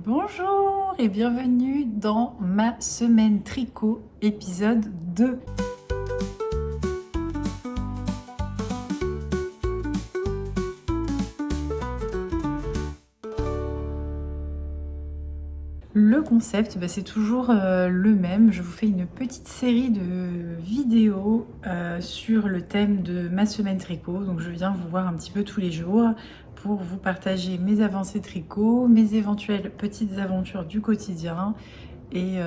Bonjour et bienvenue dans ma semaine tricot épisode 2. Le concept, c'est toujours le même. Je vous fais une petite série de vidéos sur le thème de ma semaine tricot. Donc je viens vous voir un petit peu tous les jours pour vous partager mes avancées tricot, mes éventuelles petites aventures du quotidien. Et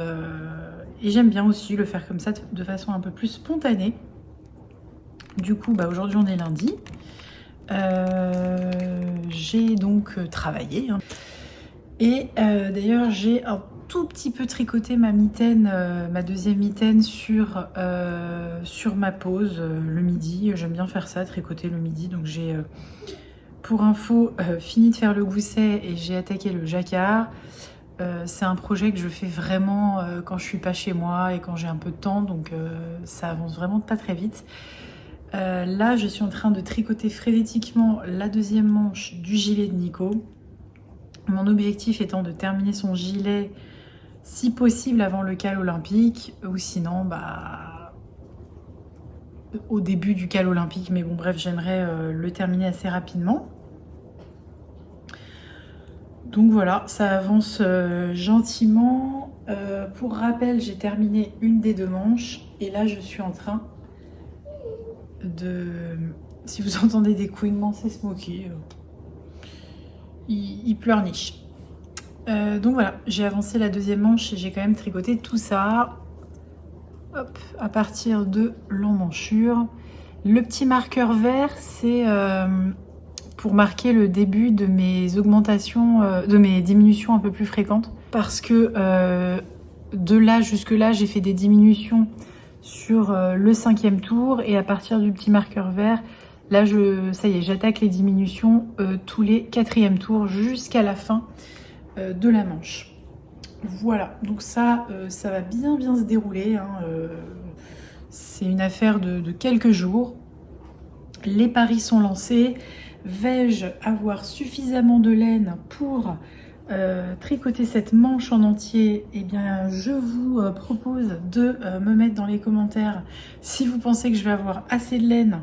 j'aime bien aussi le faire comme ça de façon un peu plus spontanée. Du coup, aujourd'hui on est lundi. J'ai donc travaillé. Et d'ailleurs, j'ai un tout petit peu tricoté ma mitaine, ma deuxième mitaine sur ma pause le midi. J'aime bien faire ça, tricoter le midi. Donc j'ai, pour info, fini de faire le gousset et j'ai attaqué le jacquard. C'est un projet que je fais vraiment quand je suis pas chez moi et quand j'ai un peu de temps. Donc ça avance vraiment pas très vite. Là, je suis en train de tricoter frénétiquement la deuxième manche du gilet de Nico. Mon objectif étant de terminer son gilet, si possible, avant le cal olympique, ou sinon, au début du cal olympique. Mais bon, bref, j'aimerais le terminer assez rapidement. Donc voilà, ça avance gentiment. Pour rappel, j'ai terminé une des deux manches. Et là, je suis en train de... Si vous entendez des couinements, c'est Smokey. Il pleurniche. Donc voilà, j'ai avancé la deuxième manche et j'ai quand même tricoté tout ça. Hop, à partir de l'emmanchure. Le petit marqueur vert, c'est pour marquer le début de mes augmentations, de mes diminutions un peu plus fréquentes. Parce que de là jusque là, j'ai fait des diminutions sur le 5e tour. Et à partir du petit marqueur vert, là, ça y est, j'attaque les diminutions tous les 4e tours jusqu'à la fin de la manche. Voilà, donc ça va bien se dérouler. C'est une affaire de quelques jours. Les paris sont lancés. Vais-je avoir suffisamment de laine pour tricoter cette manche en entier? Eh bien, je vous propose de me mettre dans les commentaires si vous pensez que je vais avoir assez de laine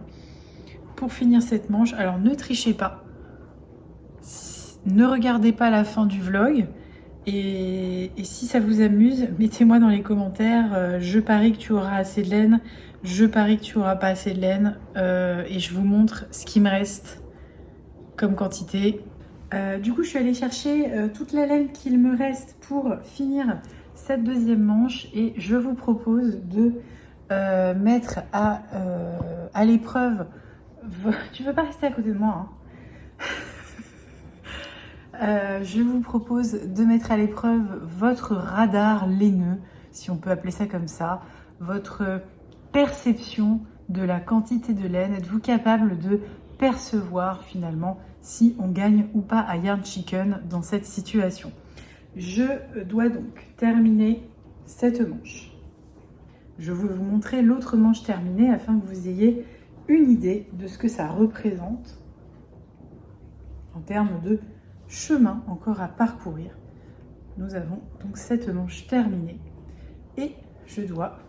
pour finir cette manche. Alors ne trichez pas, ne regardez pas la fin du vlog et si ça vous amuse, mettez-moi dans les commentaires, je parie que tu auras assez de laine, je parie que tu auras pas assez de laine, et je vous montre ce qui me reste comme quantité. Du coup je suis allée chercher toute la laine qu'il me reste pour finir cette deuxième manche et je vous propose de mettre à l'épreuve. Tu veux pas rester à côté de moi, hein? Je vous propose de mettre à l'épreuve votre radar laineux, si on peut appeler ça comme ça, votre perception de la quantité de laine. Êtes-vous capable de percevoir finalement si on gagne ou pas à Yarn Chicken dans cette situation? Je dois donc terminer cette manche. Je vais vous montrer l'autre manche terminée afin que vous ayez une idée de ce que ça représente en termes de chemin encore à parcourir. Nous avons donc cette manche terminée et je dois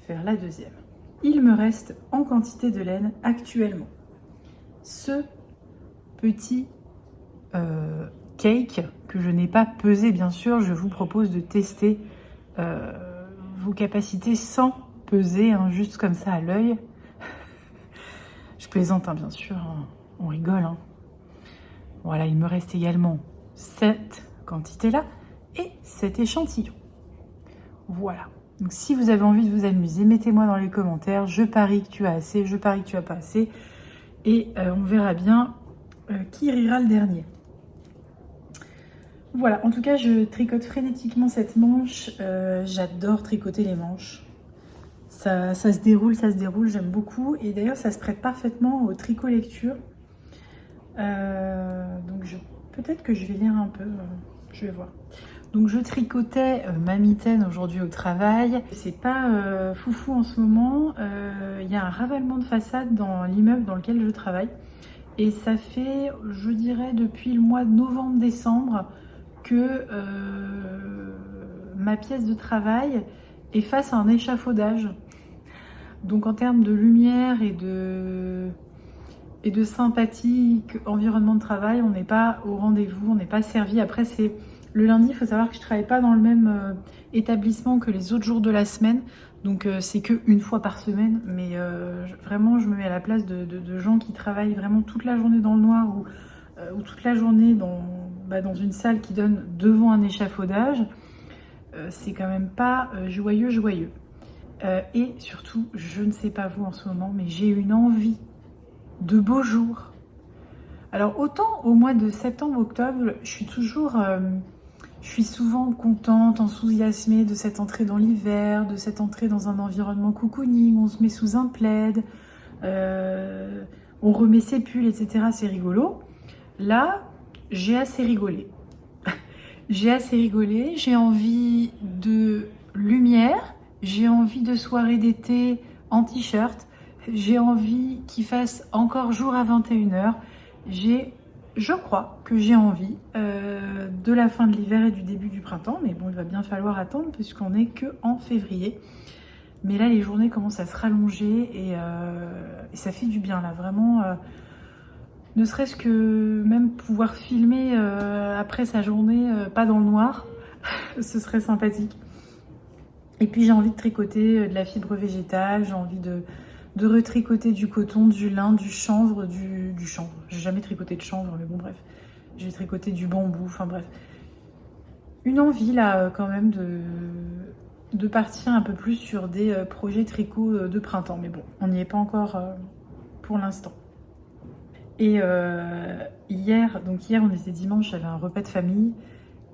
faire la deuxième. Il me reste en quantité de laine actuellement ce petit cake que je n'ai pas pesé, bien sûr. Je vous propose de tester vos capacités sans peser, juste comme ça à l'œil. Je plaisante, bien sûr, on rigole. Voilà, il me reste également cette quantité-là et cet échantillon. Voilà. Donc si vous avez envie de vous amuser, mettez-moi dans les commentaires. Je parie que tu as assez, je parie que tu as pas assez. Et on verra bien qui rira le dernier. Voilà, en tout cas, je tricote frénétiquement cette manche. J'adore tricoter les manches. Ça se déroule, j'aime beaucoup. Et d'ailleurs, ça se prête parfaitement au tricot lecture. Donc peut-être que je vais lire un peu, je vais voir. Donc je tricotais ma mitaine aujourd'hui au travail. C'est pas foufou en ce moment. Il y a un ravalement de façade dans l'immeuble dans lequel je travaille. Et ça fait, je dirais, depuis le mois de novembre-décembre que ma pièce de travail est face à un échafaudage. Donc en termes de lumière et de sympathique environnement de travail, on n'est pas au rendez-vous, on n'est pas servi. Après, c'est le lundi, il faut savoir que je ne travaille pas dans le même établissement que les autres jours de la semaine. Donc c'est que une fois par semaine. Mais vraiment, je me mets à la place de gens qui travaillent vraiment toute la journée dans le noir ou toute la journée dans une salle qui donne devant un échafaudage. C'est quand même pas joyeux. Et surtout, je ne sais pas vous en ce moment, mais j'ai une envie de beaux jours. Alors autant au mois de septembre-octobre, je suis souvent contente, enthousiasmée de cette entrée dans l'hiver, de cette entrée dans un environnement cocooning, on se met sous un plaid, on remet ses pulls, etc. C'est rigolo. Là, j'ai assez rigolé. J'ai envie de lumière, j'ai envie de soirée d'été en t-shirt, j'ai envie qu'il fasse encore jour à 21h. Je crois que j'ai envie de la fin de l'hiver et du début du printemps, mais bon, il va bien falloir attendre puisqu'on n'est que en février. Mais là, les journées commencent à se rallonger et ça fait du bien là, vraiment. Ne serait-ce que même pouvoir filmer après sa journée, pas dans le noir, ce serait sympathique. Et puis j'ai envie de tricoter de la fibre végétale, j'ai envie de retricoter du coton, du lin, du chanvre, du chanvre. J'ai jamais tricoté de chanvre, mais bon bref. J'ai tricoté du bambou, enfin bref. Une envie là quand même de partir un peu plus sur des projets tricot de printemps. Mais bon, on n'y est pas encore pour l'instant. Et hier on était dimanche, j'avais un repas de famille.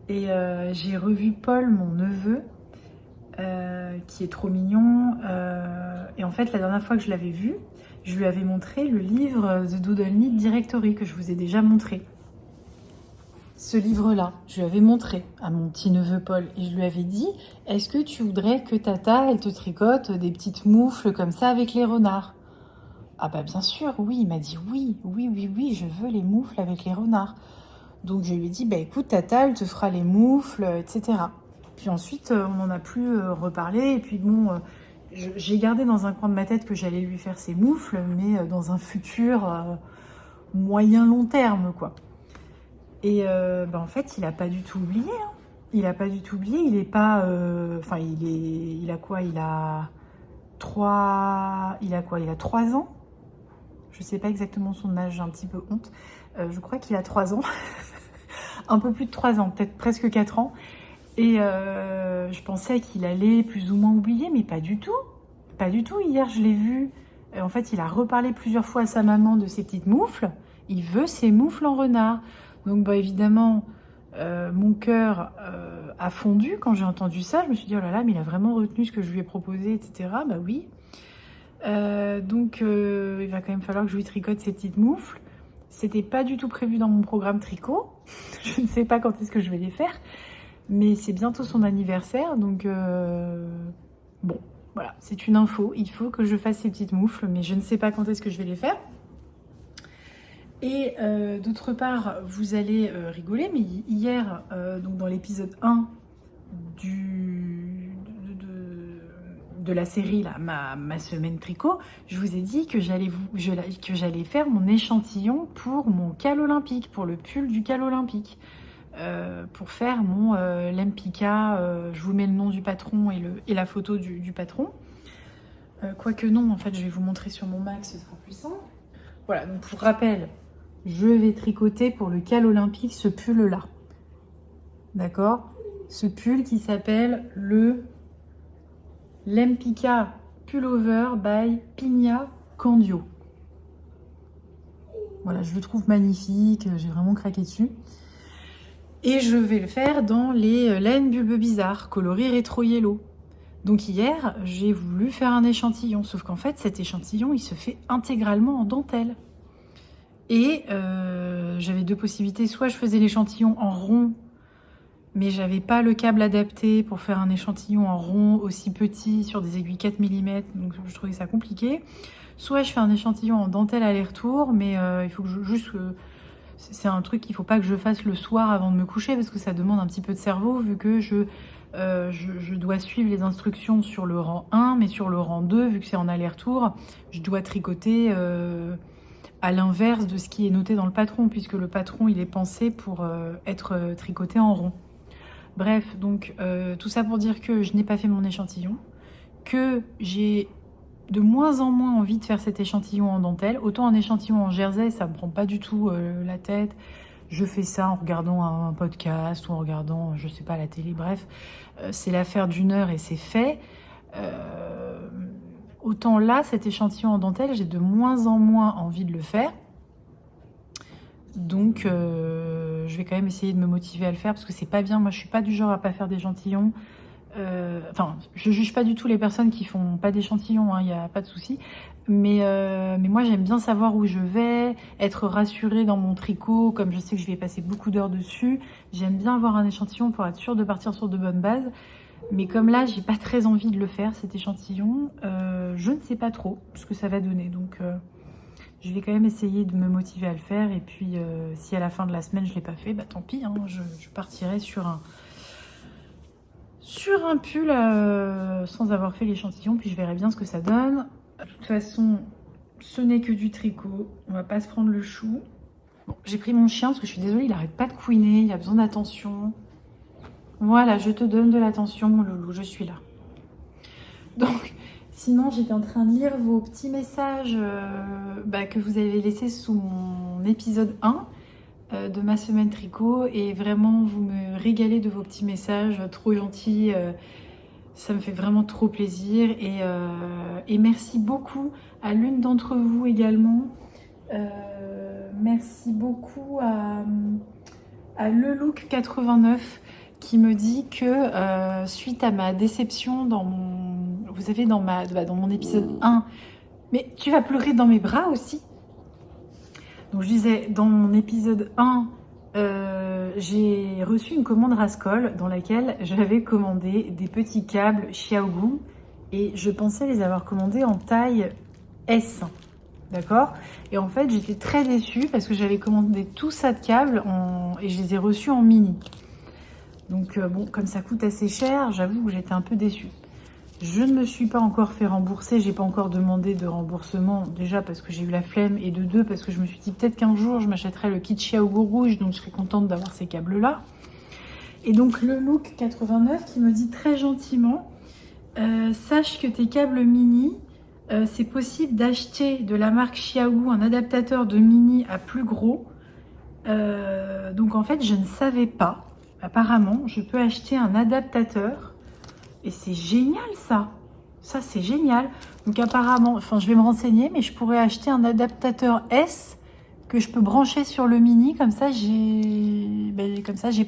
Et j'ai revu Paul, mon neveu, qui est trop mignon. Et en fait, la dernière fois que je l'avais vu, je lui avais montré le livre The Doodle Knit Directory que je vous ai déjà montré. Ce livre-là, je lui avais montré à mon petit neveu Paul et je lui avais dit, est-ce que tu voudrais que Tata, elle te tricote des petites moufles comme ça avec les renards? Ah bah bien sûr, oui, il m'a dit oui, je veux les moufles avec les renards. Donc je lui ai dit, bah écoute Tata, elle te fera les moufles, etc. Puis ensuite, on n'en a plus reparlé. Et puis bon, j'ai gardé dans un coin de ma tête que j'allais lui faire ses moufles, mais dans un futur moyen long terme, quoi. Et en fait, il a pas du tout oublié. Hein. Il a pas du tout oublié. Il est pas... Enfin, il a quoi? Il a 3 ans. Je sais pas exactement son âge, j'ai un petit peu honte. Je crois qu'il a 3 ans. Un peu plus de 3 ans, peut-être presque 4 ans. Et je pensais qu'il allait plus ou moins oublier, mais pas du tout. Pas du tout. Hier, je l'ai vu. En fait, il a reparlé plusieurs fois à sa maman de ses petites moufles. Il veut ses moufles en renard. Donc, évidemment, mon cœur a fondu quand j'ai entendu ça. Je me suis dit, oh là là, mais il a vraiment retenu ce que je lui ai proposé, etc. Bah oui. Donc, il va quand même falloir que je lui tricote ses petites moufles. C'était pas du tout prévu dans mon programme tricot. Je ne sais pas quand est-ce que je vais les faire. Mais c'est bientôt son anniversaire, donc bon, voilà, c'est une info. Il faut que je fasse ces petites moufles, mais je ne sais pas quand est-ce que je vais les faire. Et d'autre part, vous allez rigoler, mais hier, donc dans l'épisode 1 de la série, là, ma semaine tricot, je vous ai dit que j'allais faire mon échantillon pour mon cal olympique, pour le pull du cal olympique. Pour faire mon Lempicka, je vous mets le nom du patron et la photo du patron. Quoique non, en fait, je vais vous montrer sur mon Mac, ce sera plus simple. Voilà, donc pour rappel, je vais tricoter pour le cal olympique ce pull-là. D'accord? Ce pull qui s'appelle le Lempicka Pullover by Pina Candio. Voilà, je le trouve magnifique, j'ai vraiment craqué dessus. Et je vais le faire dans les laines bulbe bizarre, coloris rétro yellow. Donc hier, j'ai voulu faire un échantillon, sauf qu'en fait, cet échantillon, il se fait intégralement en dentelle. Et j'avais deux possibilités, soit je faisais l'échantillon en rond, mais j'avais pas le câble adapté pour faire un échantillon en rond aussi petit sur des aiguilles 4 mm, donc je trouvais ça compliqué. soit je fais un échantillon en dentelle aller-retour, mais il faut que juste... c'est un truc qu'il ne faut pas que je fasse le soir avant de me coucher, parce que ça demande un petit peu de cerveau, vu que je dois suivre les instructions sur le rang 1, mais sur le rang 2, vu que c'est en aller-retour, je dois tricoter à l'inverse de ce qui est noté dans le patron, puisque le patron, il est pensé pour être tricoté en rond. Bref, donc tout ça pour dire que je n'ai pas fait mon échantillon, que j'ai de moins en moins envie de faire cet échantillon en dentelle. Autant un échantillon en jersey, ça me prend pas du tout la tête. Je fais ça en regardant un podcast ou en regardant, je sais pas, la télé, bref. C'est l'affaire d'une heure et c'est fait. Autant là, cet échantillon en dentelle, j'ai de moins en moins envie de le faire. Donc, je vais quand même essayer de me motiver à le faire parce que c'est pas bien. Moi, je suis pas du genre à pas faire d'échantillons. Enfin, je juge pas du tout les personnes qui font pas d'échantillons, il n'y a pas de souci. Mais moi, j'aime bien savoir où je vais, être rassurée dans mon tricot, comme je sais que je vais passer beaucoup d'heures dessus. J'aime bien avoir un échantillon pour être sûre de partir sur de bonnes bases. Mais comme là, j'ai pas très envie de le faire, cet échantillon, je ne sais pas trop ce que ça va donner. Donc, je vais quand même essayer de me motiver à le faire. Et puis, si à la fin de la semaine, je l'ai pas fait, bah tant pis, je partirai sur un pull sans avoir fait l'échantillon, puis je verrai bien ce que ça donne. De toute façon, ce n'est que du tricot, on va pas se prendre le chou. Bon, j'ai pris mon chien parce que je suis désolée, il arrête pas de couiner, il a besoin d'attention. Voilà, je te donne de l'attention, mon loulou, je suis là. Donc, sinon, j'étais en train de lire vos petits messages que vous avez laissés sous mon épisode 1. De ma semaine tricot et vraiment vous me régalez de vos petits messages trop gentils, ça me fait vraiment trop plaisir et merci beaucoup à l'une d'entre vous également, merci beaucoup à lelook89 qui me dit que suite à ma déception vous savez dans mon épisode 1, mais tu vas pleurer dans mes bras aussi. Donc je disais, dans mon épisode 1, j'ai reçu une commande Rascol dans laquelle j'avais commandé des petits câbles Xiaogu et je pensais les avoir commandés en taille S, d'accord? Et en fait, j'étais très déçue parce que j'avais commandé tout ça de câbles et je les ai reçus en mini. Donc bon, comme ça coûte assez cher, j'avoue que j'étais un peu déçue. Je ne me suis pas encore fait rembourser, j'ai pas encore demandé de remboursement, déjà parce que j'ai eu la flemme, et de deux parce que je me suis dit peut-être qu'un jour je m'achèterai le kit Xiaogu rouge, donc je serais contente d'avoir ces câbles-là. Et donc le look 89 qui me dit très gentiment, sache que tes câbles mini, c'est possible d'acheter de la marque Xiaogu un adaptateur de mini à plus gros. Donc en fait je ne savais pas, apparemment je peux acheter un adaptateur. Et c'est génial ça c'est génial. Donc apparemment, enfin je vais me renseigner, mais je pourrais acheter un adaptateur S que je peux brancher sur le mini, comme ça j'ai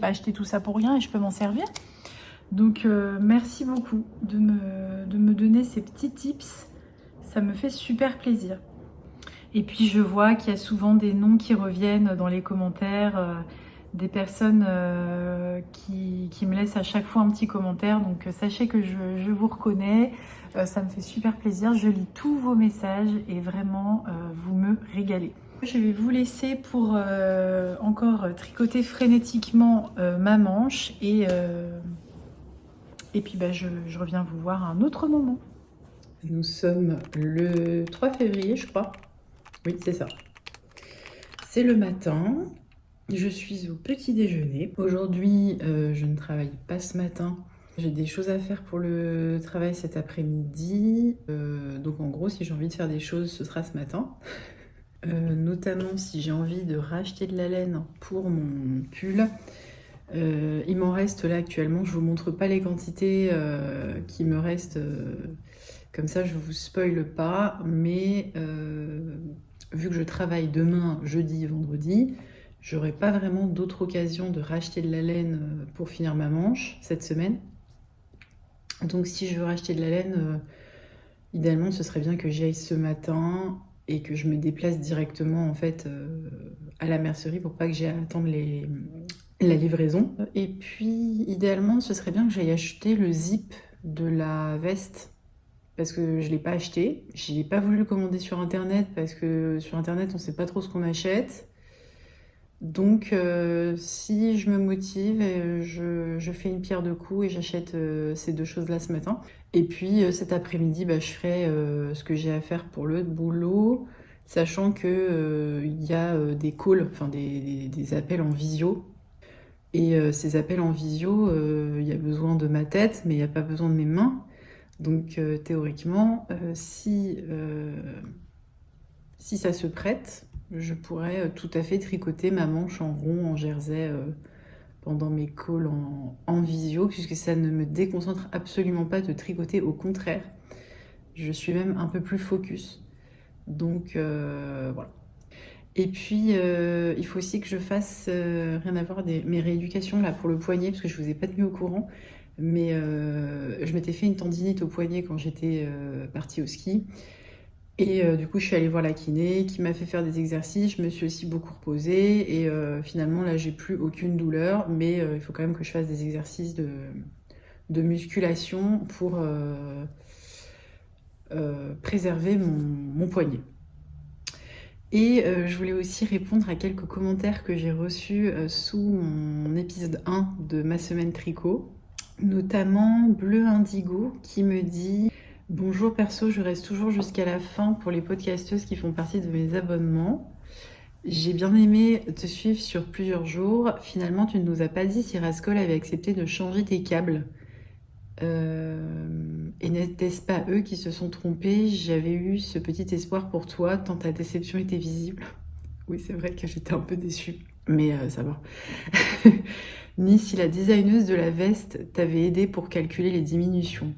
pas acheté tout ça pour rien et je peux m'en servir. Donc merci beaucoup de me donner ces petits tips, ça me fait super plaisir. Et puis je vois qu'il y a souvent des noms qui reviennent dans les commentaires, des personnes qui me laissent à chaque fois un petit commentaire, donc sachez que je vous reconnais, ça me fait super plaisir, je lis tous vos messages et vraiment vous me régalez. Je vais vous laisser pour encore tricoter frénétiquement ma manche et puis je reviens vous voir à un autre moment. Nous sommes le 3 février je crois, oui c'est ça, c'est le matin. Je suis au petit déjeuner. Aujourd'hui, je ne travaille pas ce matin. J'ai des choses à faire pour le travail cet après-midi. Donc en gros, si j'ai envie de faire des choses, ce sera ce matin. Notamment si j'ai envie de racheter de la laine pour mon pull. Il m'en reste là actuellement. Je vous montre pas les quantités qui me restent. Comme ça, je vous spoile pas. Mais vu que je travaille demain, jeudi, vendredi, j'aurai pas vraiment d'autre occasion de racheter de la laine pour finir ma manche cette semaine. Donc si je veux racheter de la laine, idéalement ce serait bien que j'y aille ce matin et que je me déplace directement en fait à la mercerie pour pas que j'aie à attendre la livraison. Et puis idéalement ce serait bien que j'aille acheter le zip de la veste parce que je ne l'ai pas acheté. Je n'ai pas voulu le commander sur Internet parce que sur Internet, on ne sait pas trop ce qu'on achète. Donc, si je me motive, je fais une pierre deux coups et j'achète ces deux choses-là ce matin. Et puis cet après-midi, bah, je ferai ce que j'ai à faire pour le boulot, sachant que il y a des calls, enfin des appels en visio. Et ces appels en visio, il y a besoin de ma tête, mais il n'y a pas besoin de mes mains. Donc théoriquement, si ça se prête, je pourrais tout à fait tricoter ma manche en rond, en jersey, pendant mes calls en visio, puisque ça ne me déconcentre absolument pas de tricoter, au contraire. Je suis même un peu plus focus. Donc voilà. Et puis il faut aussi que je fasse, rien à voir, mes rééducations là pour le poignet, parce que je vous ai pas tenu au courant. Mais je m'étais fait une tendinite au poignet quand j'étais partie au ski. Et du coup, je suis allée voir la kiné qui m'a fait faire des exercices. Je me suis aussi beaucoup reposée. Et finalement, là, j'ai plus aucune douleur. Mais il faut quand même que je fasse des exercices de musculation pour préserver mon poignet. Et je voulais aussi répondre à quelques commentaires que j'ai reçus sous mon épisode 1 de ma semaine tricot. Notamment Bleu Indigo qui me dit: bonjour perso, je reste toujours jusqu'à la fin pour les podcasteuses qui font partie de mes abonnements. J'ai bien aimé te suivre sur plusieurs jours. Finalement, tu ne nous as pas dit si Rascol avait accepté de changer tes câbles. Et n'était-ce pas eux qui se sont trompés? J'avais eu ce petit espoir pour toi, tant ta déception était visible. Oui, c'est vrai que j'étais un peu déçue, mais ça va. Ni si la designeuse de la veste t'avait aidé pour calculer les diminutions.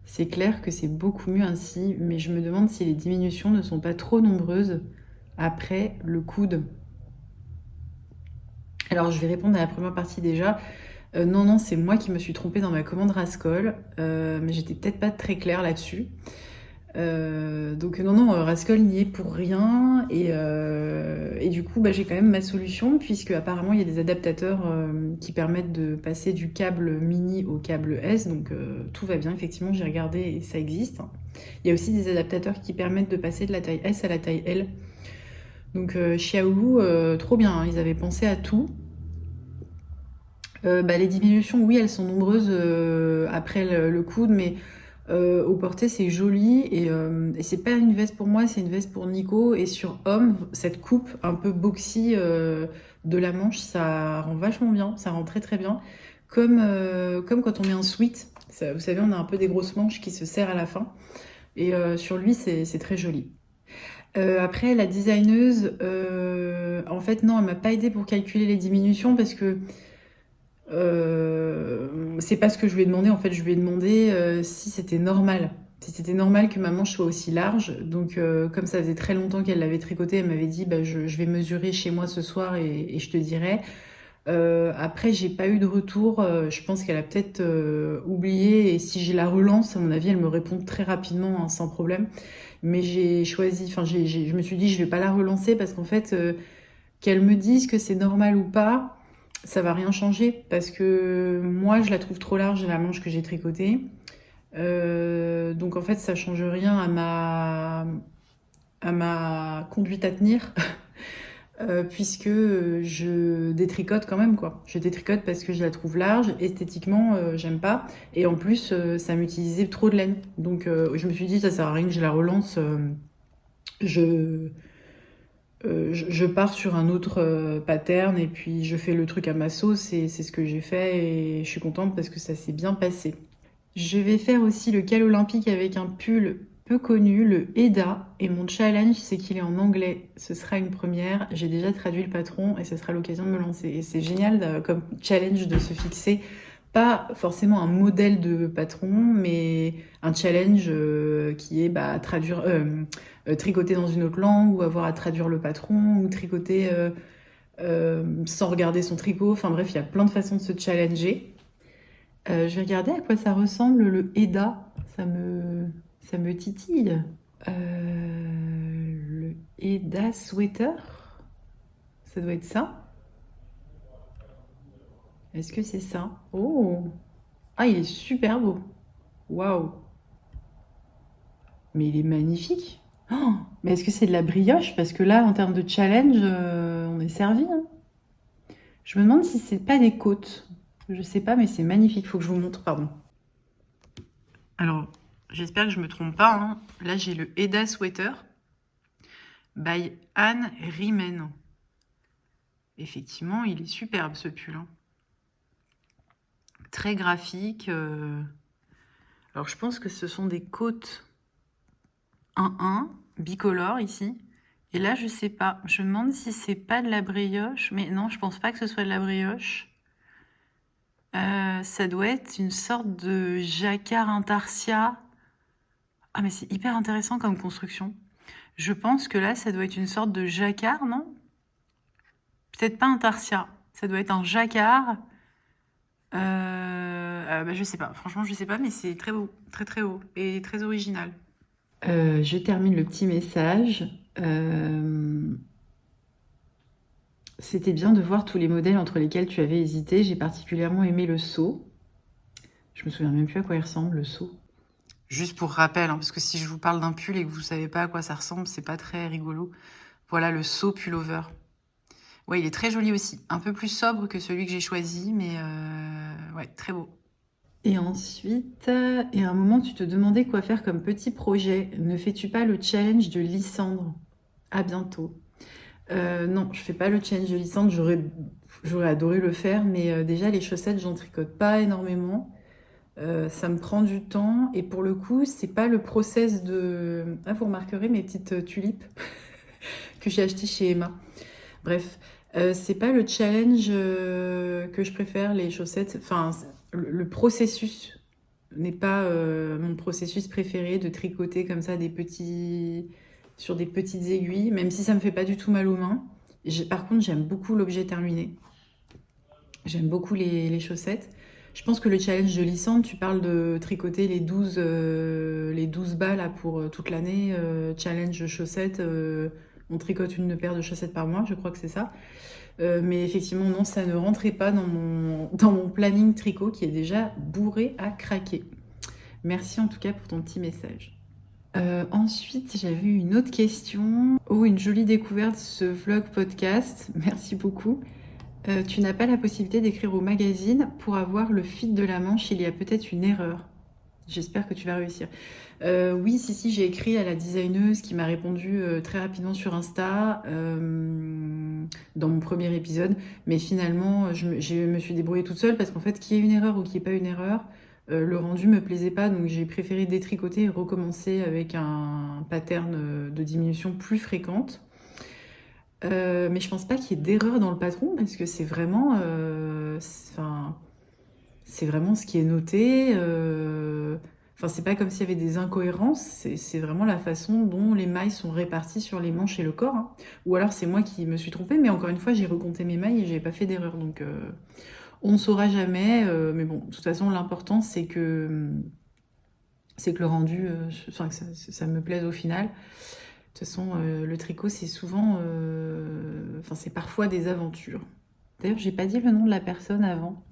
C'est clair que c'est beaucoup mieux ainsi, mais je me demande si les diminutions ne sont pas trop nombreuses après le coude. Alors je vais répondre à la première partie déjà. Non, c'est moi qui me suis trompée dans ma commande Rascol, mais j'étais peut-être pas très claire là-dessus. Donc non, Rascol n'y est pour rien. Et du coup, bah, j'ai quand même ma solution, puisque apparemment il y a des adaptateurs qui permettent de passer du câble mini au câble S. Donc tout va bien, effectivement, j'ai regardé et ça existe. Il y a aussi des adaptateurs qui permettent de passer de la taille S à la taille L. Donc Xiaohu, trop bien, hein, ils avaient pensé à tout. Bah, les diminutions, oui, elles sont nombreuses après le coude, mais au porté, c'est joli. Et c'est pas une veste pour moi, c'est une veste pour Nico. Et sur homme, cette coupe un peu boxy de la manche, ça rend vachement bien, ça rend très très bien. Comme quand on met un sweat, vous savez, on a un peu des grosses manches qui se serrent à la fin. Et sur lui, c'est très joli. Après, la designeuse, en fait, non, elle m'a pas aidé pour calculer les diminutions parce que c'est pas ce que je lui ai demandé. En fait, je lui ai demandé si c'était normal. Si c'était normal que ma manche soit aussi large. Donc, comme ça faisait très longtemps qu'elle l'avait tricoté, elle m'avait dit bah, je vais mesurer chez moi ce soir et je te dirai. Après, j'ai pas eu de retour. Je pense qu'elle a peut-être oublié. Et si je la relance, à mon avis, elle me répond très rapidement, hein, sans problème. Mais j'ai choisi, enfin, je me suis dit, je vais pas la relancer parce qu'en fait, qu'elle me dise que c'est normal ou pas, ça va rien changer parce que moi, je la trouve trop large, la manche que j'ai tricotée. Donc en fait, ça change rien à ma conduite à tenir. Puisque je détricote quand même, quoi. Je détricote parce que je la trouve large, esthétiquement j'aime pas, et en plus ça m'utilisait trop de laine, donc je me suis dit ça sert à rien que je la relance. Je, je pars sur un autre pattern et puis je fais le truc à ma sauce, et c'est ce que j'ai fait et je suis contente parce que ça s'est bien passé. Je vais faire aussi le cal olympique avec un pull peu connu, le EDA, et mon challenge c'est qu'il est en anglais. Ce sera une première, j'ai déjà traduit le patron et ce sera l'occasion de me lancer. Et c'est génial comme challenge de se fixer, pas forcément un modèle de patron, mais un challenge qui est bah, tricoter dans une autre langue, ou avoir à traduire le patron, ou tricoter sans regarder son tricot. Enfin bref, il y a plein de façons de se challenger. Je vais regarder à quoi ça ressemble le EDA. Ça me titille. Le EDA sweater. Ça doit être ça. Est-ce que c'est ça? Oh! Ah, il est super beau. Waouh! Mais il est magnifique. Oh, mais est-ce que c'est de la brioche? Parce que là, en termes de challenge, on est servi, hein. Je me demande si c'est pas des côtes. Je sais pas, mais c'est magnifique. Faut que je vous montre, pardon. Alors, j'espère que je me trompe pas, hein. Là, j'ai le Eda Sweater by Anne Riemann. Effectivement, il est superbe ce pull, hein. Très graphique. Alors, je pense que ce sont des côtes 1-1, bicolore ici. Et là, je sais pas. Je me demande si c'est pas de la brioche. Mais non, je pense pas que ce soit de la brioche. Ça doit être une sorte de jacquard intarsia. Ah, mais c'est hyper intéressant comme construction. Je pense que là, ça doit être une sorte de jacquard, non? Peut-être pas un tarsia. Ça doit être un jacquard. Bah, je sais pas. Franchement, je sais pas, mais c'est très beau. Très, très haut. Et très original. Je termine le petit message. C'était bien de voir tous les modèles entre lesquels tu avais hésité. J'ai particulièrement aimé le seau. Je me souviens même plus à quoi il ressemble, le seau. Juste pour rappel, hein, parce que si je vous parle d'un pull et que vous savez pas à quoi ça ressemble, c'est pas très rigolo. Voilà le seau pullover. Ouais, il est très joli aussi. Un peu plus sobre que celui que j'ai choisi, mais ouais, très beau. Et ensuite, et à un moment, tu te demandais quoi faire comme petit projet. Ne fais-tu pas le challenge de Lysandre? À bientôt. Non, je fais pas le challenge de Lysandre. J'aurais adoré le faire, mais déjà, les chaussettes, j'en tricote pas énormément. Ça me prend du temps. Et pour le coup, c'est pas le process de... Ah, vous remarquerez mes petites tulipes que j'ai achetées chez Emma. Bref, c'est pas le challenge que je préfère, les chaussettes. Enfin, le processus n'est pas mon processus préféré de tricoter comme ça sur des petites aiguilles, même si ça me fait pas du tout mal aux mains. Par contre, j'aime beaucoup l'objet terminé. J'aime beaucoup les chaussettes. Je pense que le challenge de Lysandre, tu parles de tricoter les 12 bas là, pour toute l'année. Challenge chaussettes, on tricote une paire de chaussettes par mois, je crois que c'est ça. Mais effectivement, non, ça ne rentrait pas dans mon planning tricot qui est déjà bourré à craquer. Merci en tout cas pour ton petit message. Ensuite, j'avais une autre question. Oh, une jolie découverte, ce vlog podcast. Merci beaucoup. Tu n'as pas la possibilité d'écrire au magazine pour avoir le feed de la manche. Il y a peut-être une erreur. J'espère que tu vas réussir. Oui, si, j'ai écrit à la designeuse qui m'a répondu très rapidement sur Insta dans mon premier épisode. Mais finalement, je me suis débrouillée toute seule parce qu'en fait, qu'il y ait une erreur ou qu'il n'y ait pas une erreur, le rendu me plaisait pas. Donc j'ai préféré détricoter et recommencer avec un pattern de diminution plus fréquente. Mais je pense pas qu'il y ait d'erreur dans le patron parce que c'est vraiment, c'est vraiment ce qui est noté. Enfin, c'est pas comme s'il y avait des incohérences. C'est vraiment la façon dont les mailles sont réparties sur les manches et le corps, hein. Ou alors c'est moi qui me suis trompée, mais encore une fois, j'ai recompté mes mailles et j'ai pas fait d'erreur. Donc, on ne saura jamais. Mais bon, de toute façon, l'important c'est que le rendu, enfin, que ça me plaise au final. De toute façon, le tricot, c'est souvent, enfin, c'est parfois des aventures. D'ailleurs, j'ai pas dit le nom de la personne avant.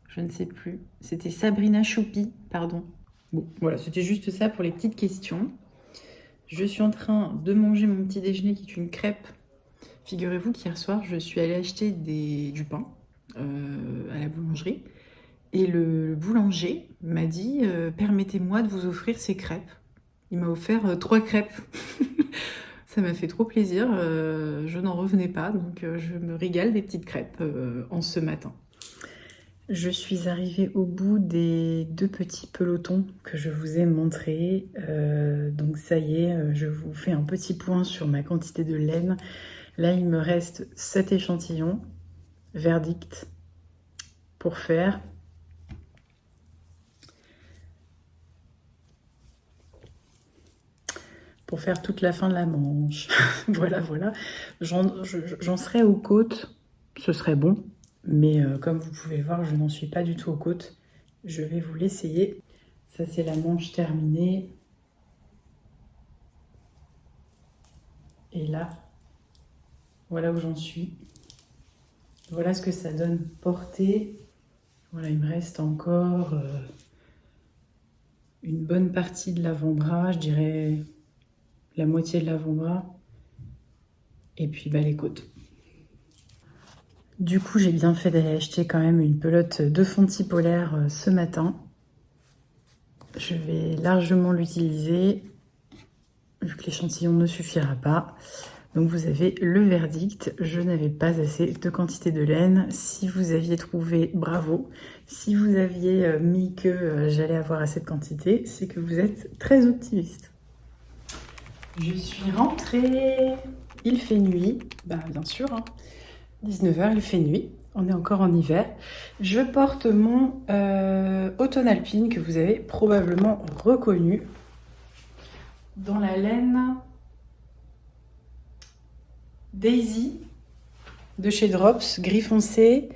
Je ne sais plus. C'était Sabrina Choupi, pardon. Bon, voilà, c'était juste ça pour les petites questions. Je suis en train de manger mon petit déjeuner qui est une crêpe. Figurez-vous qu'hier soir, je suis allée acheter du pain à la boulangerie. Et le boulanger m'a dit permettez-moi de vous offrir ces crêpes. Il m'a offert 3 crêpes. Ça m'a fait trop plaisir. Je n'en revenais pas, donc je me régale des petites crêpes en ce matin. Je suis arrivée au bout des 2 petits pelotons que je vous ai montrés. Donc ça y est, je vous fais un petit point sur ma quantité de laine. Là, il me reste 7 échantillons. Verdict pour faire. Pour faire toute la fin de la manche. Voilà, voilà. J'en serai aux côtes. Ce serait bon. Mais comme vous pouvez voir, je n'en suis pas du tout aux côtes. Je vais vous l'essayer. Ça, c'est la manche terminée. Et là, voilà où j'en suis. Voilà ce que ça donne porté. Voilà, il me reste encore une bonne partie de l'avant-bras, je dirais la moitié de l'avant-bras, et puis bah, les côtes. Du coup, j'ai bien fait d'aller acheter quand même une pelote de Fonty polaire ce matin. Je vais largement l'utiliser, vu que l'échantillon ne suffira pas. Donc vous avez le verdict, je n'avais pas assez de quantité de laine. Si vous aviez trouvé, bravo. Si vous aviez mis que j'allais avoir assez de quantité, c'est que vous êtes très optimiste. Je suis rentrée, il fait nuit, bah bien sûr, hein. 19h, il fait nuit, on est encore en hiver. Je porte mon Automne Alpine que vous avez probablement reconnu dans la laine Daisy de chez Drops, gris foncé,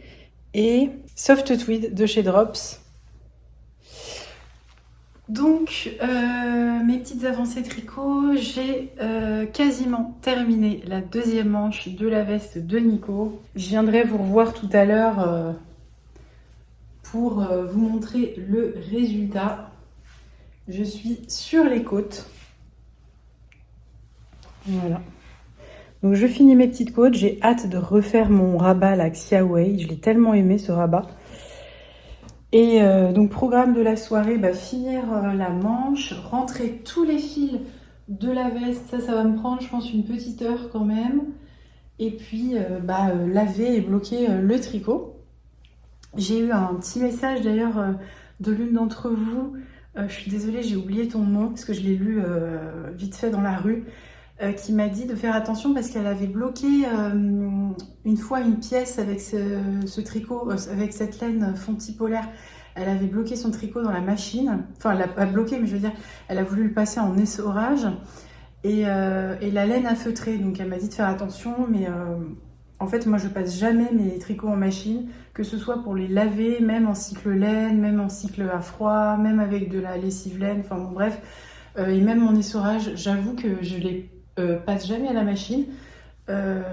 et Soft Tweed de chez Drops. Donc, mes petites avancées tricot, j'ai quasiment terminé la deuxième manche de la veste de Nico. Je viendrai vous revoir tout à l'heure pour vous montrer le résultat. Je suis sur les côtes. Voilà. Donc je finis mes petites côtes, j'ai hâte de refaire mon rabat la Xiaowei, je l'ai tellement aimé ce rabat. Et donc programme de la soirée, bah, finir la manche, rentrer tous les fils de la veste, ça va me prendre je pense une petite heure quand même. Et puis laver et bloquer le tricot. J'ai eu un petit message d'ailleurs de l'une d'entre vous, je suis désolée j'ai oublié ton nom parce que je l'ai lu vite fait dans la rue. Qui m'a dit de faire attention parce qu'elle avait bloqué une fois une pièce avec ce tricot, avec cette laine Fonty polaire. Elle avait bloqué son tricot dans la machine. Enfin, elle l'a pas bloqué, mais je veux dire, elle a voulu le passer en essorage. Et la laine a feutré. Donc, elle m'a dit de faire attention. Mais en fait, moi, je passe jamais mes tricots en machine, que ce soit pour les laver, même en cycle laine, même en cycle à froid, même avec de la lessive laine. Enfin, bon, bref. Et même mon essorage, j'avoue que je les passe jamais à la machine.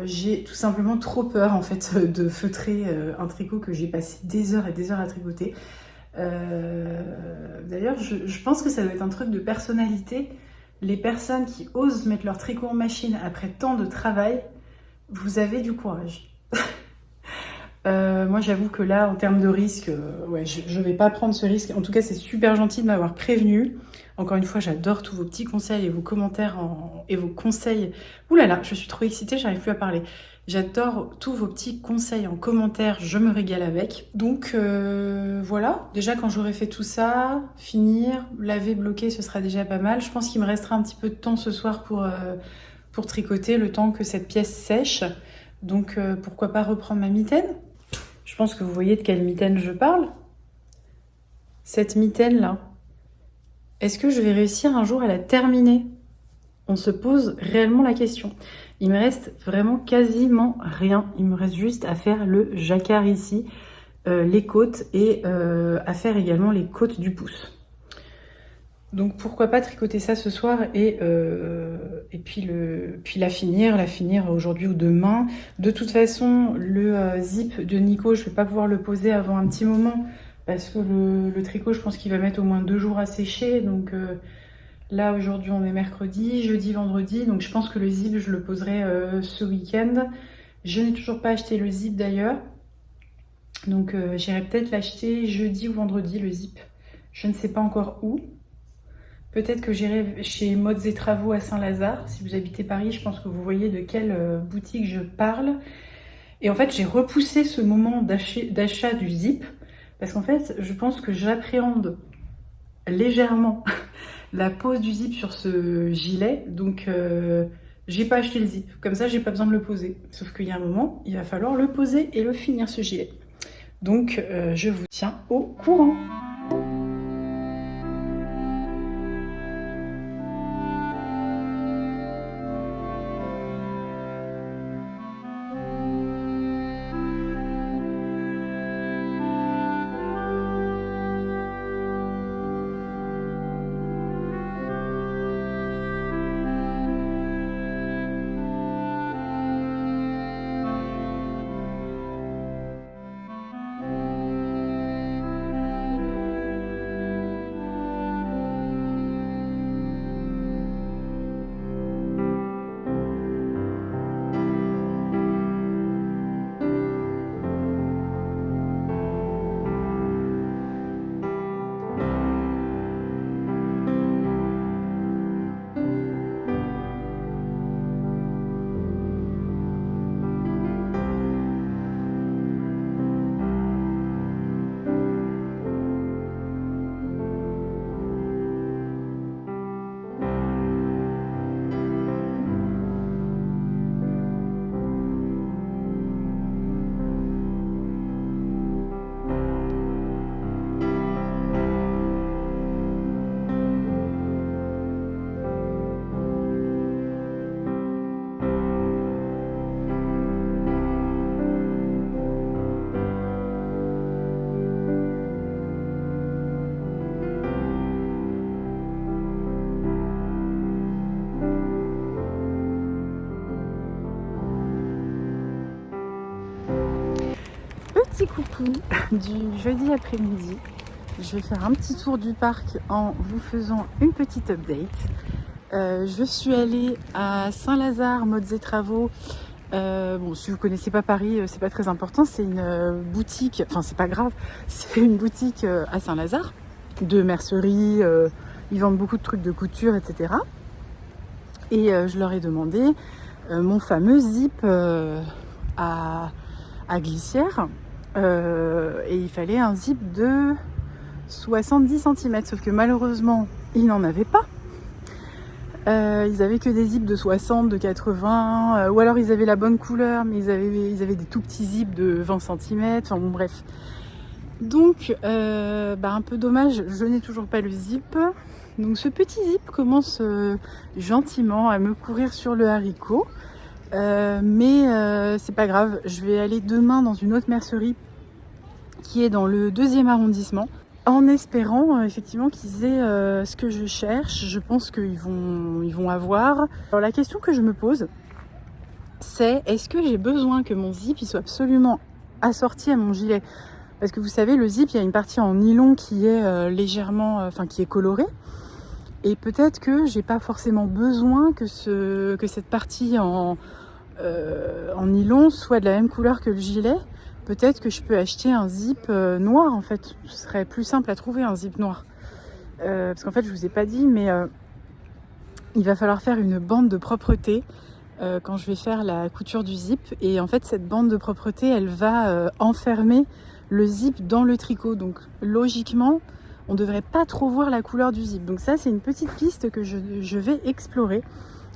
J'ai tout simplement trop peur en fait de feutrer un tricot que j'ai passé des heures et des heures à tricoter. D'ailleurs, je pense que ça doit être un truc de personnalité. Les personnes qui osent mettre leur tricot en machine après tant de travail, vous avez du courage. Moi, j'avoue que là, en termes de risque, ouais, je vais pas prendre ce risque. En tout cas, c'est super gentil de m'avoir prévenu. Encore une fois, j'adore tous vos petits conseils et vos commentaires et vos conseils. Ouh là là, je suis trop excitée, j'arrive plus à parler. J'adore tous vos petits conseils en commentaire, je me régale avec. Donc voilà, déjà quand j'aurai fait tout ça, finir, laver, bloquer, ce sera déjà pas mal. Je pense qu'il me restera un petit peu de temps ce soir pour tricoter, le temps que cette pièce sèche. Donc pourquoi pas reprendre ma mitaine? Je pense que vous voyez de quelle mitaine je parle. Cette mitaine-là. Est-ce que je vais réussir un jour à la terminer? On se pose réellement la question. Il me reste vraiment quasiment rien. Il me reste juste à faire le jacquard ici, les côtes et à faire également les côtes du pouce. Donc pourquoi pas tricoter ça ce soir et puis la finir aujourd'hui ou demain. De toute façon, le zip de Nico, je vais pas pouvoir le poser avant un petit moment parce que le tricot, je pense qu'il va mettre au moins 2 jours à sécher. Donc là, aujourd'hui, on est mercredi, jeudi, vendredi. Donc je pense que le zip, je le poserai ce week-end. Je n'ai toujours pas acheté le zip d'ailleurs. Donc j'irai peut-être l'acheter jeudi ou vendredi, le zip. Je ne sais pas encore où. Peut-être que j'irai chez Modes et Travaux à Saint-Lazare. Si vous habitez Paris, je pense que vous voyez de quelle boutique je parle. Et en fait, j'ai repoussé ce moment d'achat du zip parce qu'en fait, je pense que j'appréhende légèrement la pose du zip sur ce gilet. Donc, j'ai pas acheté le zip. Comme ça, j'ai pas besoin de le poser. Sauf qu'il y a un moment, il va falloir le poser et le finir, ce gilet. Donc, je vous tiens au courant. petit coucou du jeudi après-midi. Je vais faire un petit tour du parc en vous faisant une petite update. Je suis allée à Saint-Lazare, Modes et Travaux. Bon, si vous connaissez pas Paris, c'est pas très important. C'est une boutique, enfin c'est pas grave, c'est une boutique à Saint-Lazare de mercerie. Ils vendent beaucoup de trucs de couture, etc. Et je leur ai demandé mon fameux zip à glissière. Et il fallait un zip de 70 cm, sauf que malheureusement, ils n'en avaient pas. Ils avaient que des zips de 60, de 80, ou alors ils avaient la bonne couleur, mais ils avaient des tout petits zips de 20 cm, enfin bon bref. Donc, un peu dommage, je n'ai toujours pas le zip. Donc ce petit zip commence gentiment à me courir sur le haricot. Mais c'est pas grave, je vais aller demain dans une autre mercerie qui est dans le 2e arrondissement, en espérant effectivement qu'ils aient ce que je cherche. Je pense qu'ils vont avoir. Alors la question que je me pose, c'est est-ce que j'ai besoin que mon zip il soit absolument assorti à mon gilet? Parce que vous savez, le zip, il y a une partie en nylon qui est légèrement, qui est colorée. Et peut-être que j'ai pas forcément besoin que cette partie en nylon soit de la même couleur que le gilet. Peut-être que je peux acheter un zip noir en fait. Ce serait plus simple à trouver un zip noir. Parce qu'en fait, je vous ai pas dit, mais il va falloir faire une bande de propreté quand je vais faire la couture du zip. Et en fait, cette bande de propreté, elle va enfermer le zip dans le tricot. Donc logiquement, on ne devrait pas trop voir la couleur du zip. Donc ça, c'est une petite piste que je vais explorer,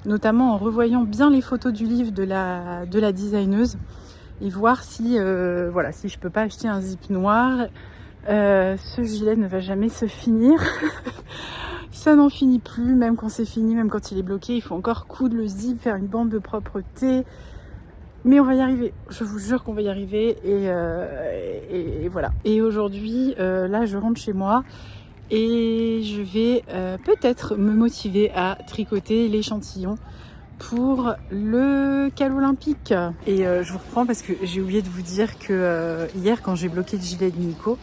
notamment en revoyant bien les photos du livre de la designeuse et voir si je peux pas acheter un zip noir. Ce gilet ne va jamais se finir. Ça n'en finit plus, même quand c'est fini, même quand il est bloqué, il faut encore coudre le zip, faire une bande de propreté. Mais on va y arriver, je vous jure qu'on va y arriver. Et voilà. Et aujourd'hui, là, je rentre chez moi et je vais peut-être me motiver à tricoter l'échantillon pour le cal olympique. Et je vous reprends parce que j'ai oublié de vous dire que hier, quand j'ai bloqué le gilet de Nico,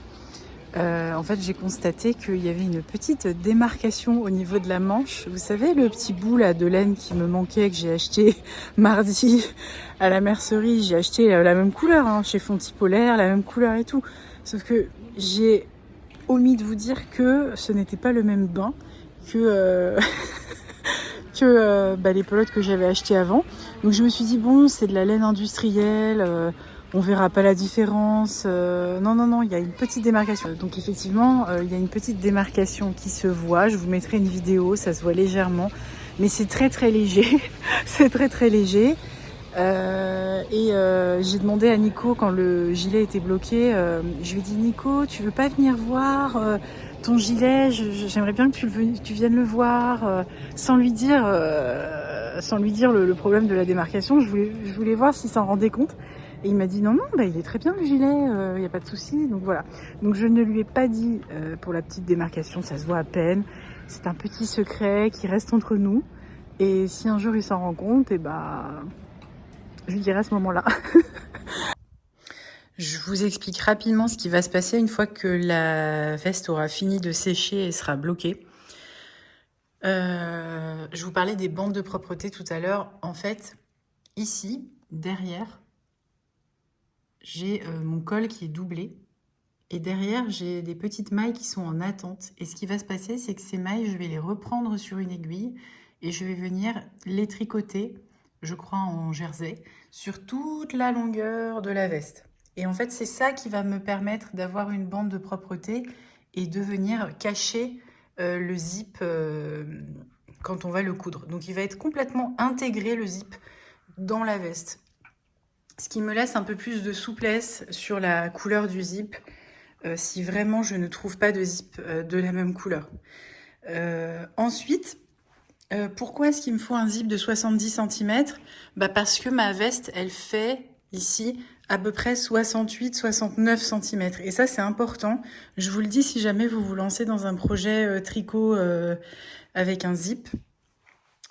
en fait, j'ai constaté qu'il y avait une petite démarcation au niveau de la manche. Vous savez, le petit bout là de laine qui me manquait, que j'ai acheté mardi à la mercerie. J'ai acheté la même couleur, chez Fonty Polaire, la même couleur et tout. Sauf que j'ai omis de vous dire que ce n'était pas le même bain que les pelotes que j'avais achetées avant. Donc je me suis dit, bon, c'est de la laine industrielle, on verra pas la différence. Non, il y a une petite démarcation. Donc effectivement, il y a une petite démarcation qui se voit. Je vous mettrai une vidéo, ça se voit légèrement. Mais c'est très très léger. C'est très très léger. J'ai demandé à Nico, quand le gilet était bloqué, je lui ai dit, Nico, tu veux pas venir voir ton gilet? J'aimerais bien que tu viennes le voir, sans lui dire le problème de la démarcation. Je voulais voir s'il s'en rendait compte. Et il m'a dit non, il est très bien le gilet, il n'y a pas de souci. Donc voilà. Donc je ne lui ai pas dit pour la petite démarcation, ça se voit à peine. C'est un petit secret qui reste entre nous. Et si un jour il s'en rend compte, je lui dirai à ce moment-là. Je vous explique rapidement ce qui va se passer une fois que la veste aura fini de sécher et sera bloquée. Je vous parlais des bandes de propreté tout à l'heure. En fait, ici, derrière, j'ai mon col qui est doublé. Et derrière, j'ai des petites mailles qui sont en attente. Et ce qui va se passer, c'est que ces mailles, je vais les reprendre sur une aiguille et je vais venir les tricoter, je crois en jersey, sur toute la longueur de la veste. Et en fait, c'est ça qui va me permettre d'avoir une bande de propreté et de venir cacher le zip quand on va le coudre. Donc, il va être complètement intégré, le zip, dans la veste. Ce qui me laisse un peu plus de souplesse sur la couleur du zip, si vraiment je ne trouve pas de zip de la même couleur. Ensuite, pourquoi est-ce qu'il me faut un zip de 70 cm? Parce que ma veste, elle fait ici à peu près 68-69 cm. Et ça, c'est important. Je vous le dis, si jamais vous vous lancez dans un projet tricot avec un zip,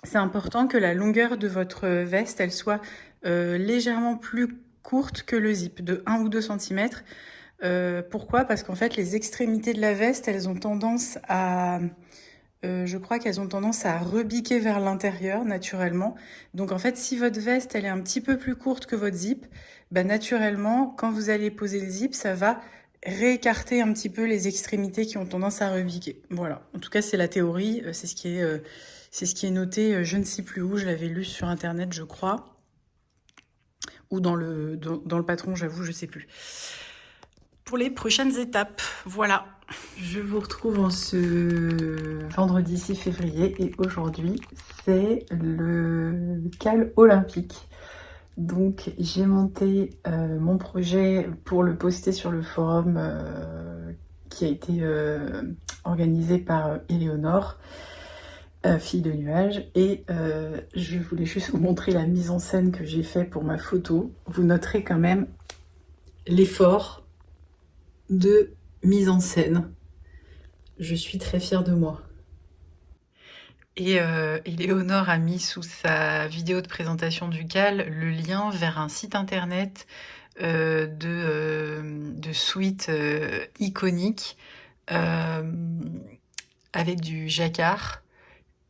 c'est important que la longueur de votre veste, elle soit légèrement plus courte que le zip, de 1 ou 2 centimètres. Pourquoi? Parce qu'en fait, les extrémités de la veste, elles ont tendance à... je crois qu'elles ont tendance à rebiquer vers l'intérieur naturellement. Donc en fait, si votre veste elle est un petit peu plus courte que votre zip, bah, naturellement, quand vous allez poser le zip, ça va réécarter un petit peu les extrémités qui ont tendance à rebiquer. Voilà. En tout cas, c'est la théorie, c'est ce qui est noté. Je ne sais plus où, je l'avais lu sur internet, je crois, ou dans le patron, j'avoue, je sais plus. Pour les prochaines étapes, voilà. Je vous retrouve en ce vendredi 6 février et aujourd'hui c'est le cal olympique. Donc j'ai monté mon projet pour le poster sur le forum qui a été organisé par Éléonore, fille de nuage, et je voulais juste vous montrer la mise en scène que j'ai fait pour ma photo. Vous noterez quand même l'effort de mise en scène. Je suis très fière de moi. Et Éléonore a mis sous sa vidéo de présentation du cal le lien vers un site internet de suite iconique avec du jacquard.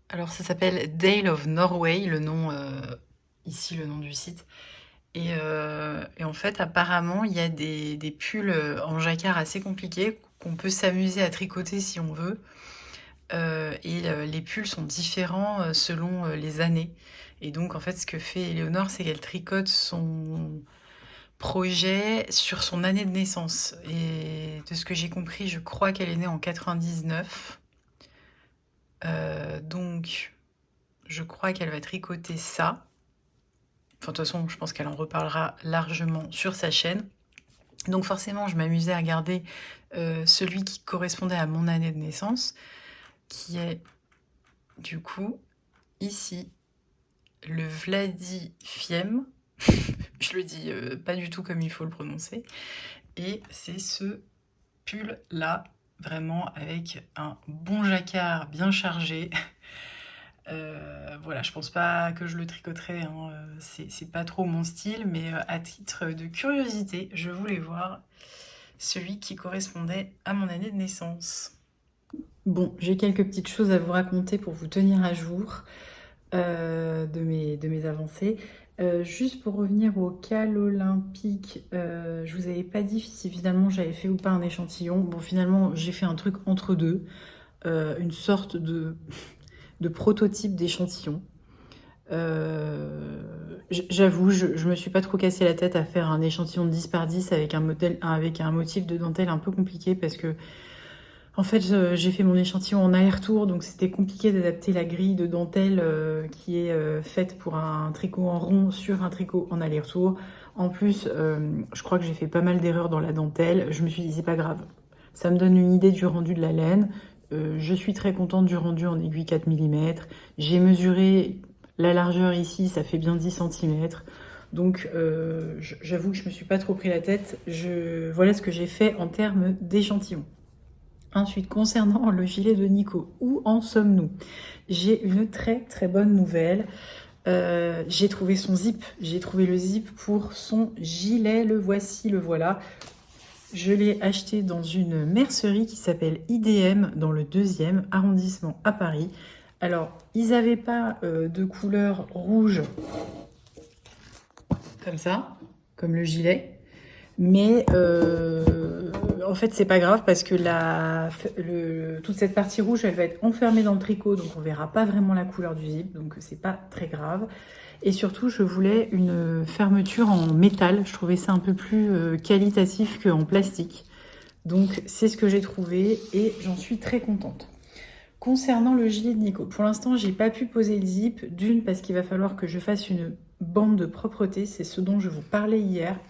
Alors ça s'appelle Dale of Norway, le nom ici, le nom du site. Et en fait, apparemment, il y a des pulls en jacquard assez compliqués qu'on peut s'amuser à tricoter si on veut. Les pulls sont différents selon les années. Et donc, en fait, ce que fait Éléonore, c'est qu'elle tricote son projet sur son année de naissance. Et de ce que j'ai compris, je crois qu'elle est née en 99. Donc, je crois qu'elle va tricoter ça. Enfin, de toute façon, je pense qu'elle en reparlera largement sur sa chaîne. Donc forcément, je m'amusais à regarder celui qui correspondait à mon année de naissance, qui est du coup ici le Vladifiem. Je le dis pas du tout comme il faut le prononcer. Et c'est ce pull-là, vraiment avec un bon jacquard bien chargé. Voilà, je pense pas que je le tricoterai, hein. C'est pas trop mon style, mais à titre de curiosité, je voulais voir celui qui correspondait à mon année de naissance. Bon, j'ai quelques petites choses à vous raconter pour vous tenir à jour de mes avancées. Juste pour revenir au cal olympique, je vous avais pas dit si finalement j'avais fait ou pas un échantillon. Bon, finalement, j'ai fait un truc entre deux, une sorte de prototype d'échantillon. J'avoue, je me suis pas trop cassé la tête à faire un échantillon de 10 par 10 avec un motif de dentelle un peu compliqué parce que en fait j'ai fait mon échantillon en aller-retour, donc c'était compliqué d'adapter la grille de dentelle qui est faite pour un tricot en rond sur un tricot en aller-retour. En plus, je crois que j'ai fait pas mal d'erreurs dans la dentelle. Je me suis dit c'est pas grave, ça me donne une idée du rendu de la laine. Je suis très contente du rendu en aiguille 4 mm. J'ai mesuré la largeur ici, ça fait bien 10 cm. Donc j'avoue que je me suis pas trop pris la tête. Voilà ce que j'ai fait en termes d'échantillon. Ensuite, concernant le gilet de Nico, où en sommes-nous? J'ai une très très bonne nouvelle. J'ai trouvé son zip. J'ai trouvé le zip pour son gilet. Le voici, le voilà. Je l'ai acheté dans une mercerie qui s'appelle IDM dans le 2e arrondissement à Paris. Alors, ils n'avaient pas de couleur rouge comme ça, comme le gilet. Mais en fait, c'est pas grave parce que toute cette partie rouge, elle va être enfermée dans le tricot. Donc, on verra pas vraiment la couleur du zip. Donc, c'est pas très grave. Et surtout, je voulais une fermeture en métal. Je trouvais ça un peu plus qualitatif qu'en plastique. Donc, c'est ce que j'ai trouvé et j'en suis très contente. Concernant le gilet de Nico, pour l'instant, j'ai pas pu poser le zip. D'une, parce qu'il va falloir que je fasse une bande de propreté. C'est ce dont je vous parlais hier.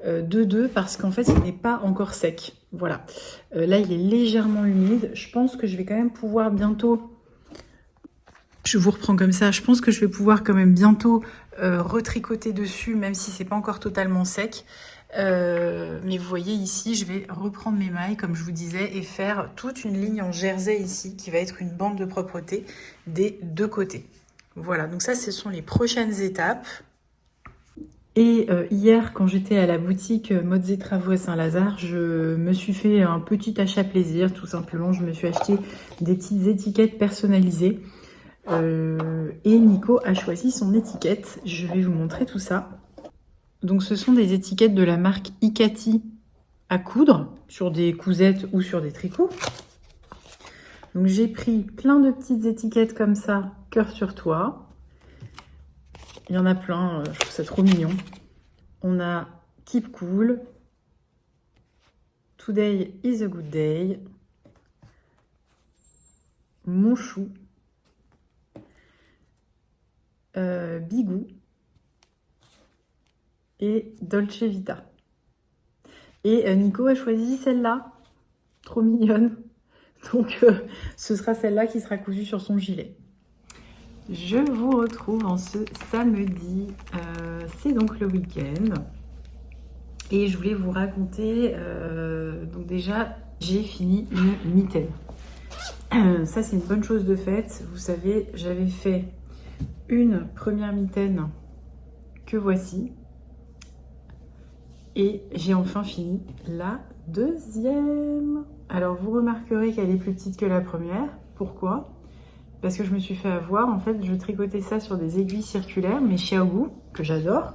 De deux, parce qu'en fait, il n'est pas encore sec. Voilà. Là, il est légèrement humide. Je pense que je vais quand même pouvoir bientôt... Je vous reprends comme ça. Je pense que je vais pouvoir quand même bientôt retricoter dessus, même si c'est pas encore totalement sec. Mais vous voyez ici, je vais reprendre mes mailles, comme je vous disais, et faire toute une ligne en jersey ici, qui va être une bande de propreté des deux côtés. Voilà, donc ça, ce sont les prochaines étapes. Et hier, quand j'étais à la boutique Modes et Travaux à Saint-Lazare, je me suis fait un petit achat plaisir, tout simplement. Je me suis acheté des petites étiquettes personnalisées. Et Nico a choisi son étiquette. Je vais vous montrer tout ça. Donc ce sont des étiquettes de la marque Icati à coudre, sur des cousettes ou sur des tricots. Donc j'ai pris plein de petites étiquettes comme ça, cœur sur toit. Il y en a plein, je trouve ça trop mignon. On a Keep Cool, Today is a good day, Mon chou, Bigou et Dolce Vita. Et Nico a choisi celle-là, trop mignonne. Donc ce sera celle-là qui sera cousue sur son gilet. Je vous retrouve en ce samedi, c'est donc le week-end. Et je voulais vous raconter, donc déjà j'ai fini une mitaine. Ça c'est une bonne chose de faite. Vous savez, j'avais fait une première mitaine que voici. Et j'ai enfin fini la deuxième. Alors vous remarquerez qu'elle est plus petite que la première. Pourquoi ? Parce que je me suis fait avoir. En fait, je tricotais ça sur des aiguilles circulaires, mais Xiaogu, que j'adore.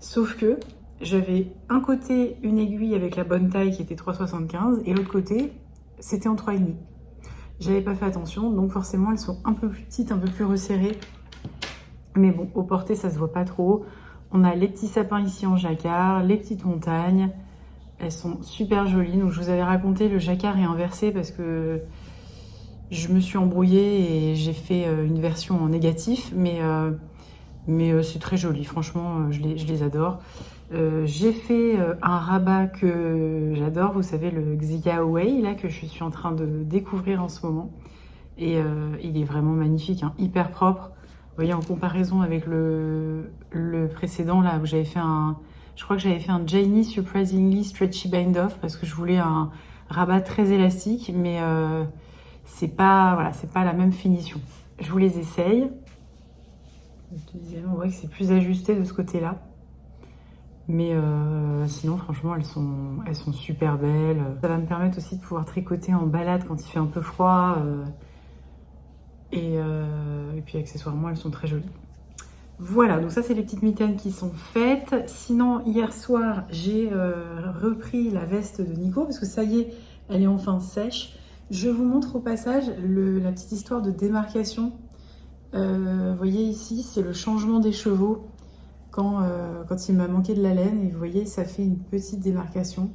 Sauf que j'avais un côté une aiguille avec la bonne taille qui était 3,75 et l'autre côté, c'était en 3,5. J'avais pas fait attention, donc forcément, elles sont un peu plus petites, un peu plus resserrées. Mais bon, au porté, ça se voit pas trop. On a les petits sapins ici en jacquard, les petites montagnes. Elles sont super jolies. Donc je vous avais raconté, le jacquard est inversé parce que je me suis embrouillée et j'ai fait une version en négatif. Mais c'est très joli. Franchement, je les adore. J'ai fait un rabat que j'adore. Vous savez, le Xia Wei, là, que je suis en train de découvrir en ce moment. Et il est vraiment magnifique, hein, hyper propre. Vous voyez, en comparaison avec le précédent, là, où j'avais fait je crois que j'avais fait un Janie Surprisingly Stretchy Bind Off, parce que je voulais un rabat très élastique, mais c'est pas, voilà, c'est pas la même finition. Je vous les essaye. On voit que c'est plus ajusté de ce côté-là. Mais sinon, franchement, elles sont super belles. Ça va me permettre aussi de pouvoir tricoter en balade quand il fait un peu froid. Et puis accessoirement, elles sont très jolies. Voilà, donc ça, c'est les petites mitaines qui sont faites. Sinon, hier soir, j'ai repris la veste de Nico parce que ça y est, elle est enfin sèche. Je vous montre au passage la petite histoire de démarcation. Vous voyez ici, c'est le changement des chevaux quand il m'a manqué de la laine. Et vous voyez, ça fait une petite démarcation.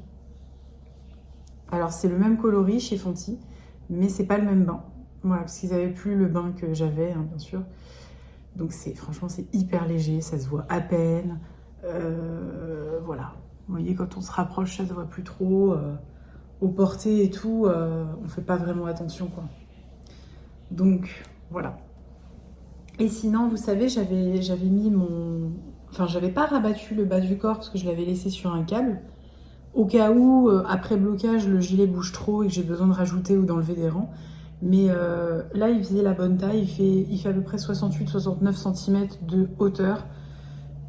Alors, c'est le même coloris chez Fonty, mais c'est pas le même bain. Voilà, parce qu'ils n'avaient plus le bain que j'avais, hein, bien sûr. Donc franchement, c'est hyper léger, ça se voit à peine. Voilà. Vous voyez, quand on se rapproche, ça se voit plus trop. Au porté et tout, on fait pas vraiment attention, quoi. Donc, voilà. Et sinon, vous savez, j'avais mis mon... Enfin, j'avais pas rabattu le bas du corps parce que je l'avais laissé sur un câble. Au cas où, après blocage, le gilet bouge trop et que j'ai besoin de rajouter ou d'enlever des rangs. Mais là, il faisait la bonne taille. Il fait à peu près 68-69 cm de hauteur.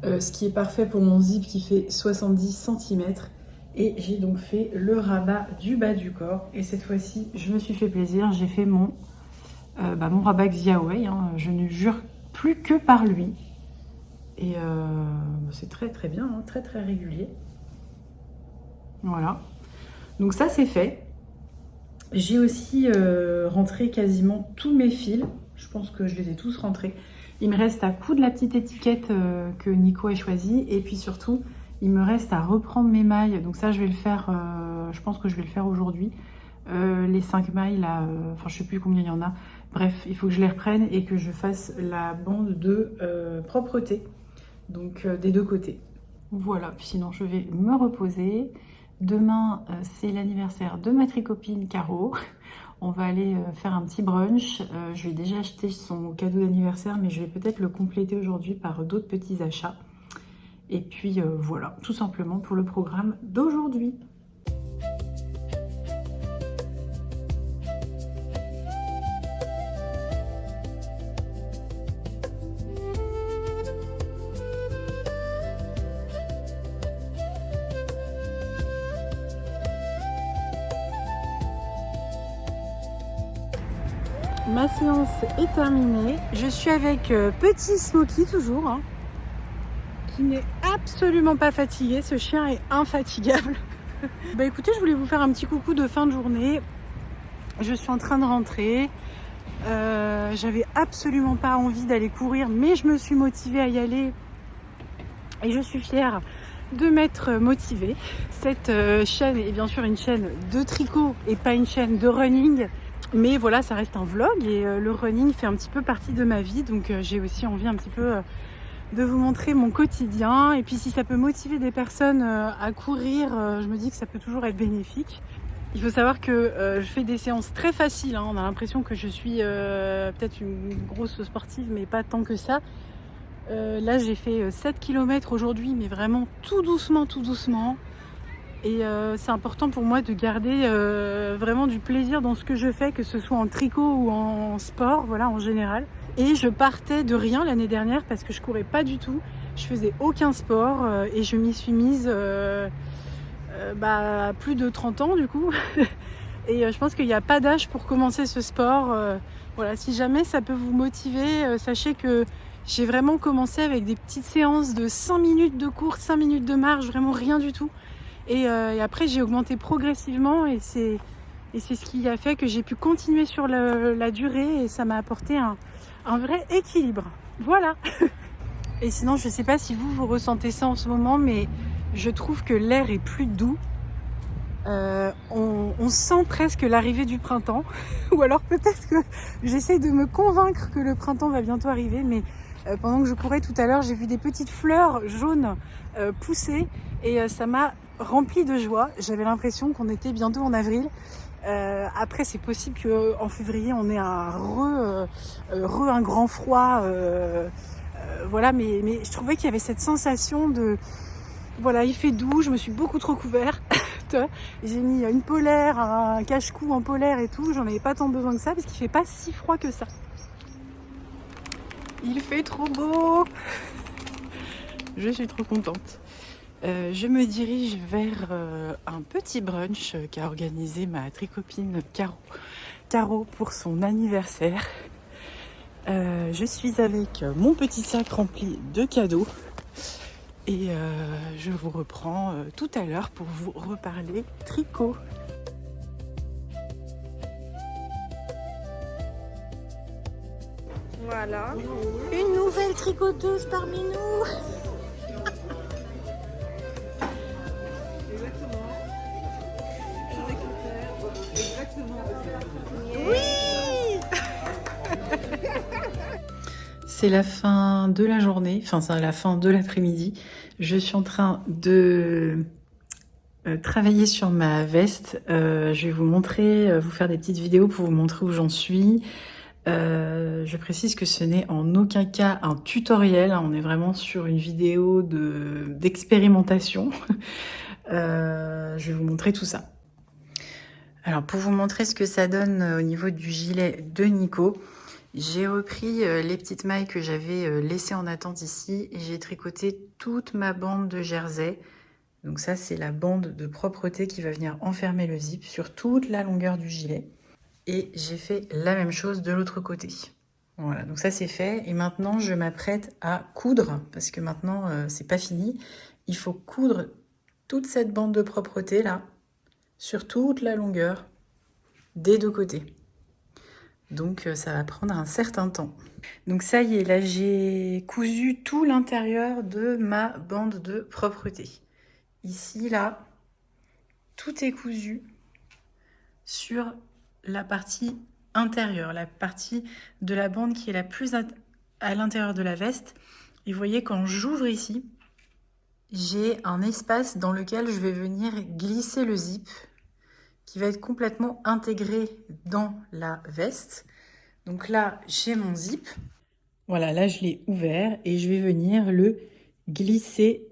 Ce qui est parfait pour mon zip qui fait 70 cm. Et j'ai donc fait le rabat du bas du corps. Et cette fois-ci, je me suis fait plaisir. J'ai fait mon rabat Xia Wei. Hein. Je ne jure plus que par lui. Et c'est très très bien, hein. Très très régulier. Voilà. Donc ça, c'est fait. J'ai aussi rentré quasiment tous mes fils. Je pense que je les ai tous rentrés. Il me reste à coudre la petite étiquette que Nico a choisie. Et puis surtout, il me reste à reprendre mes mailles. Donc ça, je vais le faire, je pense que je vais le faire aujourd'hui. Les 5 mailles, là, enfin je sais plus combien il y en a. Bref, il faut que je les reprenne et que je fasse la bande de propreté. Donc des deux côtés. Voilà, sinon je vais me reposer. Demain, c'est l'anniversaire de ma tricopine Caro. On va aller faire un petit brunch. Je lui ai déjà acheté son cadeau d'anniversaire, mais je vais peut-être le compléter aujourd'hui par d'autres petits achats. Et puis voilà, tout simplement pour le programme d'aujourd'hui. Ma séance est terminée. Je suis avec petit Smokey toujours, hein, qui n'est absolument pas fatigué. Ce chien est infatigable. Bah écoutez, je voulais vous faire un petit coucou de fin de journée. Je suis en train de rentrer. J'avais absolument pas envie d'aller courir, mais je me suis motivée à y aller. Et je suis fière de m'être motivée. Cette chaîne est bien sûr une chaîne de tricot et pas une chaîne de running. Mais voilà, ça reste un vlog et le running fait un petit peu partie de ma vie. Donc j'ai aussi envie un petit peu de vous montrer mon quotidien. Et puis si ça peut motiver des personnes à courir, je me dis que ça peut toujours être bénéfique. Il faut savoir que je fais des séances très faciles, hein. On a l'impression que je suis peut-être une grosse sportive, mais pas tant que ça. Là j'ai fait 7 km aujourd'hui, mais vraiment tout doucement, tout doucement. Et c'est important pour moi de garder vraiment du plaisir dans ce que je fais, que ce soit en tricot ou en sport, voilà, en général. Et je partais de rien l'année dernière parce que je courais pas du tout, je faisais aucun sport et je m'y suis mise à plus de 30 ans du coup. Et je pense qu'il n'y a pas d'âge pour commencer ce sport. Voilà, si jamais ça peut vous motiver, sachez que j'ai vraiment commencé avec des petites séances de 5 minutes de course, 5 minutes de marche, vraiment rien du tout. Et après j'ai augmenté progressivement et c'est ce qui a fait que j'ai pu continuer sur la durée et ça m'a apporté un vrai équilibre. Voilà. Et sinon je ne sais pas si vous ressentez ça en ce moment, mais je trouve que l'air est plus doux. On sent presque l'arrivée du printemps. Ou alors peut-être que j'essaie de me convaincre que le printemps va bientôt arriver, mais pendant que je courais tout à l'heure, j'ai vu des petites fleurs jaunes pousser et ça m'a rempli de joie. J'avais l'impression qu'on était bientôt en avril. Après, c'est possible qu'en février, on ait un grand froid. Voilà, mais je trouvais qu'il y avait cette sensation de... Voilà, il fait doux, je me suis beaucoup trop couverte. J'ai mis une polaire, un cache-cou en polaire et tout. J'en avais pas tant besoin que ça parce qu'il fait pas si froid que ça. Il fait trop beau. Je suis trop contente. Je me dirige vers un petit brunch qu'a organisé ma tricopine Caro pour son anniversaire. Je suis avec mon petit sac rempli de cadeaux et je vous reprends tout à l'heure pour vous reparler tricot. Voilà, une nouvelle tricoteuse parmi nous. Oui. C'est la fin de la journée, enfin c'est la fin de l'après-midi. Je suis en train de travailler sur ma veste. Je vais vous montrer, vous faire des petites vidéos pour vous montrer où j'en suis. Je précise que ce n'est en aucun cas un tutoriel, hein, on est vraiment sur une vidéo d'expérimentation. Je vais vous montrer tout ça. Alors pour vous montrer ce que ça donne au niveau du gilet de Nico, j'ai repris les petites mailles que j'avais laissées en attente ici et j'ai tricoté toute ma bande de jersey. Donc ça c'est la bande de propreté qui va venir enfermer le zip sur toute la longueur du gilet. Et j'ai fait la même chose de l'autre côté. Voilà, donc ça c'est fait. Et maintenant, je m'apprête à coudre, parce que maintenant, c'est pas fini. Il faut coudre toute cette bande de propreté là, sur toute la longueur, des deux côtés. Donc ça va prendre un certain temps. Donc ça y est, là j'ai cousu tout l'intérieur de ma bande de propreté. Ici, là, tout est cousu sur la partie intérieure, la partie de la bande qui est la plus à l'intérieur de la veste. Et vous voyez, quand j'ouvre ici, j'ai un espace dans lequel je vais venir glisser le zip qui va être complètement intégré dans la veste. Donc là, j'ai mon zip. Voilà, là, je l'ai ouvert et je vais venir le glisser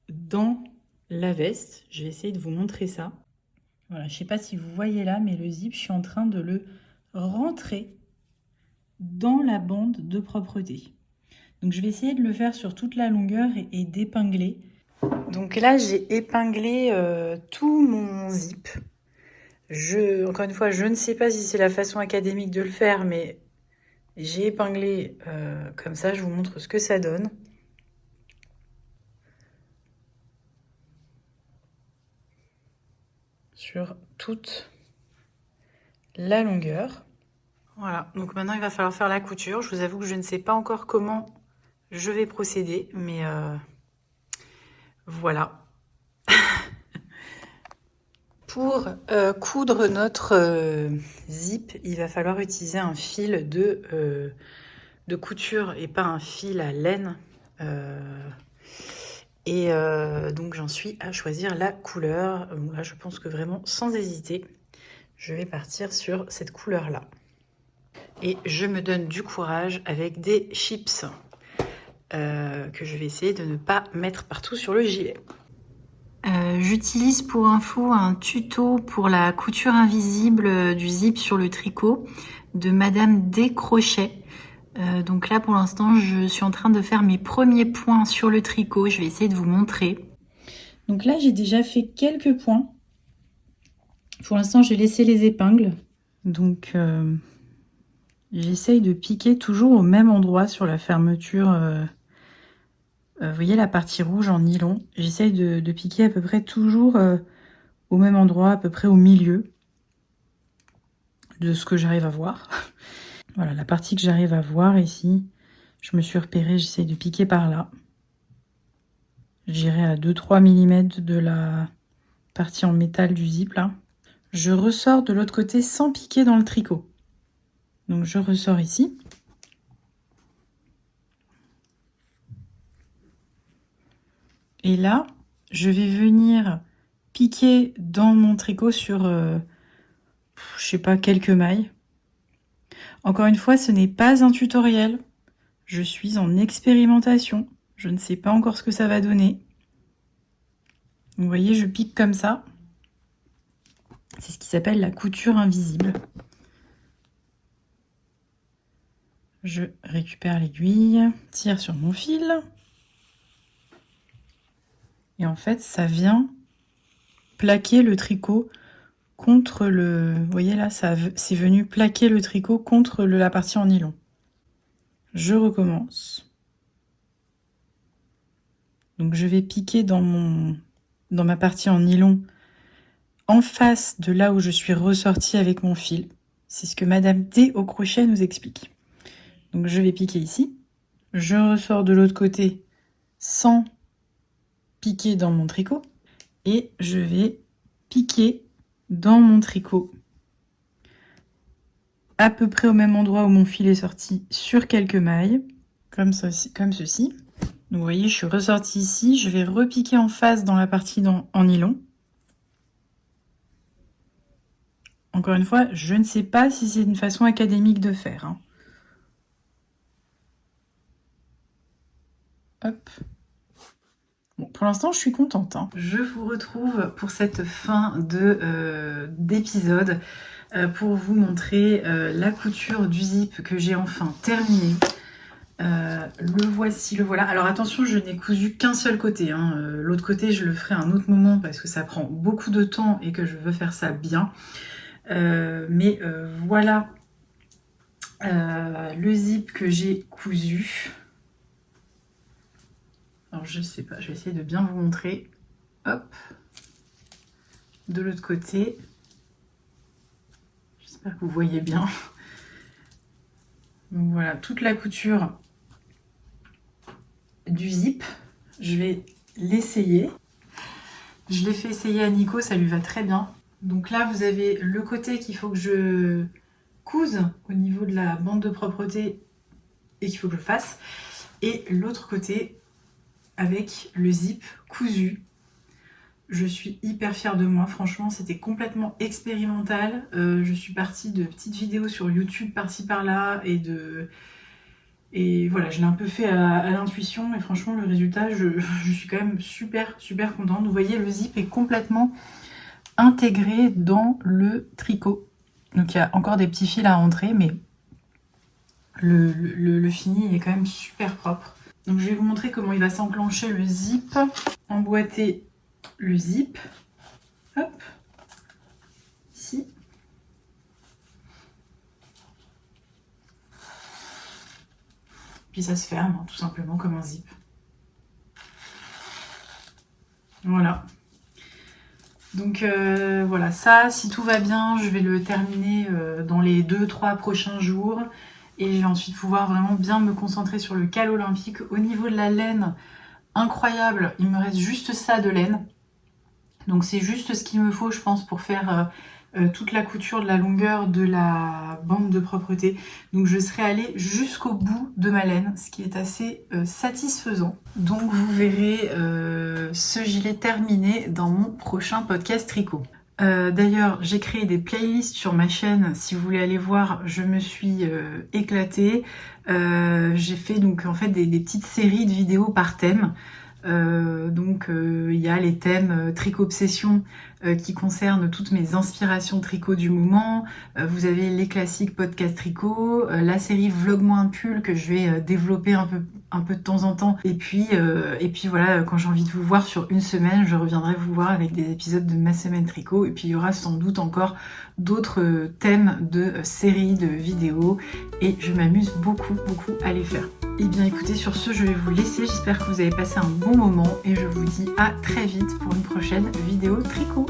dans la veste. Je vais essayer de vous montrer ça. Voilà, je ne sais pas si vous voyez là, mais le zip, je suis en train de le rentrer dans la bande de propreté. Donc, je vais essayer de le faire sur toute la longueur et d'épingler. Donc là, j'ai épinglé tout mon zip. Encore une fois, je ne sais pas si c'est la façon académique de le faire, mais j'ai épinglé comme ça, je vous montre ce que ça donne. Sur toute la longueur. Voilà, donc maintenant il va falloir faire la couture. Je vous avoue que je ne sais pas encore comment je vais procéder, mais voilà. Pour coudre notre zip, il va falloir utiliser un fil de couture et pas un fil à laine. Donc j'en suis à choisir la couleur. Là, je pense que vraiment, sans hésiter, je vais partir sur cette couleur-là. Et je me donne du courage avec des chips que je vais essayer de ne pas mettre partout sur le gilet. J'utilise pour info un tuto pour la couture invisible du zip sur le tricot de Madame Descrochets. Donc là pour l'instant je suis en train de faire mes premiers points sur le tricot, je vais essayer de vous montrer. Donc là j'ai déjà fait quelques points. Pour l'instant j'ai laissé les épingles. Donc j'essaye de piquer toujours au même endroit sur la fermeture. Vous voyez la partie rouge en nylon, j'essaye de piquer à peu près toujours au même endroit, à peu près au milieu de ce que j'arrive à voir. Voilà, la partie que j'arrive à voir ici, je me suis repérée, j'essaye de piquer par là. J'irai à 2-3 mm de la partie en métal du zip là. Je ressors de l'autre côté sans piquer dans le tricot. Donc je ressors ici. Et là, je vais venir piquer dans mon tricot sur, je sais pas, quelques mailles. Encore une fois, ce n'est pas un tutoriel. Je suis en expérimentation. Je ne sais pas encore ce que ça va donner. Vous voyez, je pique comme ça. C'est ce qui s'appelle la couture invisible. Je récupère l'aiguille, tire sur mon fil. Et en fait, ça vient plaquer le tricot contre le... Vous voyez là, c'est venu plaquer le tricot contre la partie en nylon. Je recommence. Donc je vais piquer dans ma partie en nylon en face de là où je suis ressortie avec mon fil. C'est ce que Madame D au crochet nous explique. Donc je vais piquer ici. Je ressors de l'autre côté sans piquer dans mon tricot. Et je vais piquer dans mon tricot à peu près au même endroit où mon fil est sorti sur quelques mailles, comme ceci. Donc vous voyez, je suis ressortie ici, je vais repiquer en face dans la partie en nylon. Encore une fois, je ne sais pas si c'est une façon académique de faire. Hein. Hop. Bon, pour l'instant, je suis contente. Hein. Je vous retrouve pour cette fin d'épisode pour vous montrer la couture du zip que j'ai enfin terminée. Le voici, le voilà. Alors attention, je n'ai cousu qu'un seul côté. Hein. L'autre côté, je le ferai à un autre moment parce que ça prend beaucoup de temps et que je veux faire ça bien. Voilà le zip que j'ai cousu. Alors je sais pas, je vais essayer de bien vous montrer. Hop. De l'autre côté. J'espère que vous voyez bien. Donc voilà, toute la couture du zip. Je vais l'essayer. Je l'ai fait essayer à Nico, ça lui va très bien. Donc là, vous avez le côté qu'il faut que je couse au niveau de la bande de propreté et qu'il faut que je fasse. Et l'autre côté avec le zip cousu. Je suis hyper fière de moi, franchement, c'était complètement expérimental. Je suis partie de petites vidéos sur YouTube par-ci par-là et voilà, je l'ai un peu fait à l'intuition et franchement, le résultat, je suis quand même super contente. Vous voyez, le zip est complètement intégré dans le tricot. Donc il y a encore des petits fils à rentrer, mais le fini est quand même super propre. Donc je vais vous montrer comment il va s'enclencher le zip. Emboîter le zip. Hop. Ici. Puis ça se ferme, hein, tout simplement comme un zip. Voilà. Donc voilà, ça, si tout va bien, je vais le terminer dans les 2-3 prochains jours. Et je vais ensuite pouvoir vraiment bien me concentrer sur le cal olympique. Au niveau de la laine, incroyable, il me reste juste ça de laine. Donc c'est juste ce qu'il me faut, je pense, pour faire toute la couture de la longueur de la bande de propreté. Donc je serai allée jusqu'au bout de ma laine, ce qui est assez satisfaisant. Donc vous verrez ce gilet terminé dans mon prochain podcast tricot. D'ailleurs, j'ai créé des playlists sur ma chaîne. Si vous voulez aller voir, je me suis éclatée. J'ai fait donc en fait des petites séries de vidéos par thème. Il y a les thèmes tricot obsession qui concernent toutes mes inspirations tricot du moment. Vous avez les classiques podcast tricot, la série Vlog moins pull que je vais développer un peu de temps en temps. Et puis voilà, quand j'ai envie de vous voir sur une semaine, je reviendrai vous voir avec des épisodes de ma semaine tricot. Et puis il y aura sans doute encore d'autres thèmes de séries, de vidéos. Et je m'amuse beaucoup à les faire. Et bien écoutez, sur ce, je vais vous laisser. J'espère que vous avez passé un bon moment et je vous dis à très vite pour une prochaine vidéo tricot.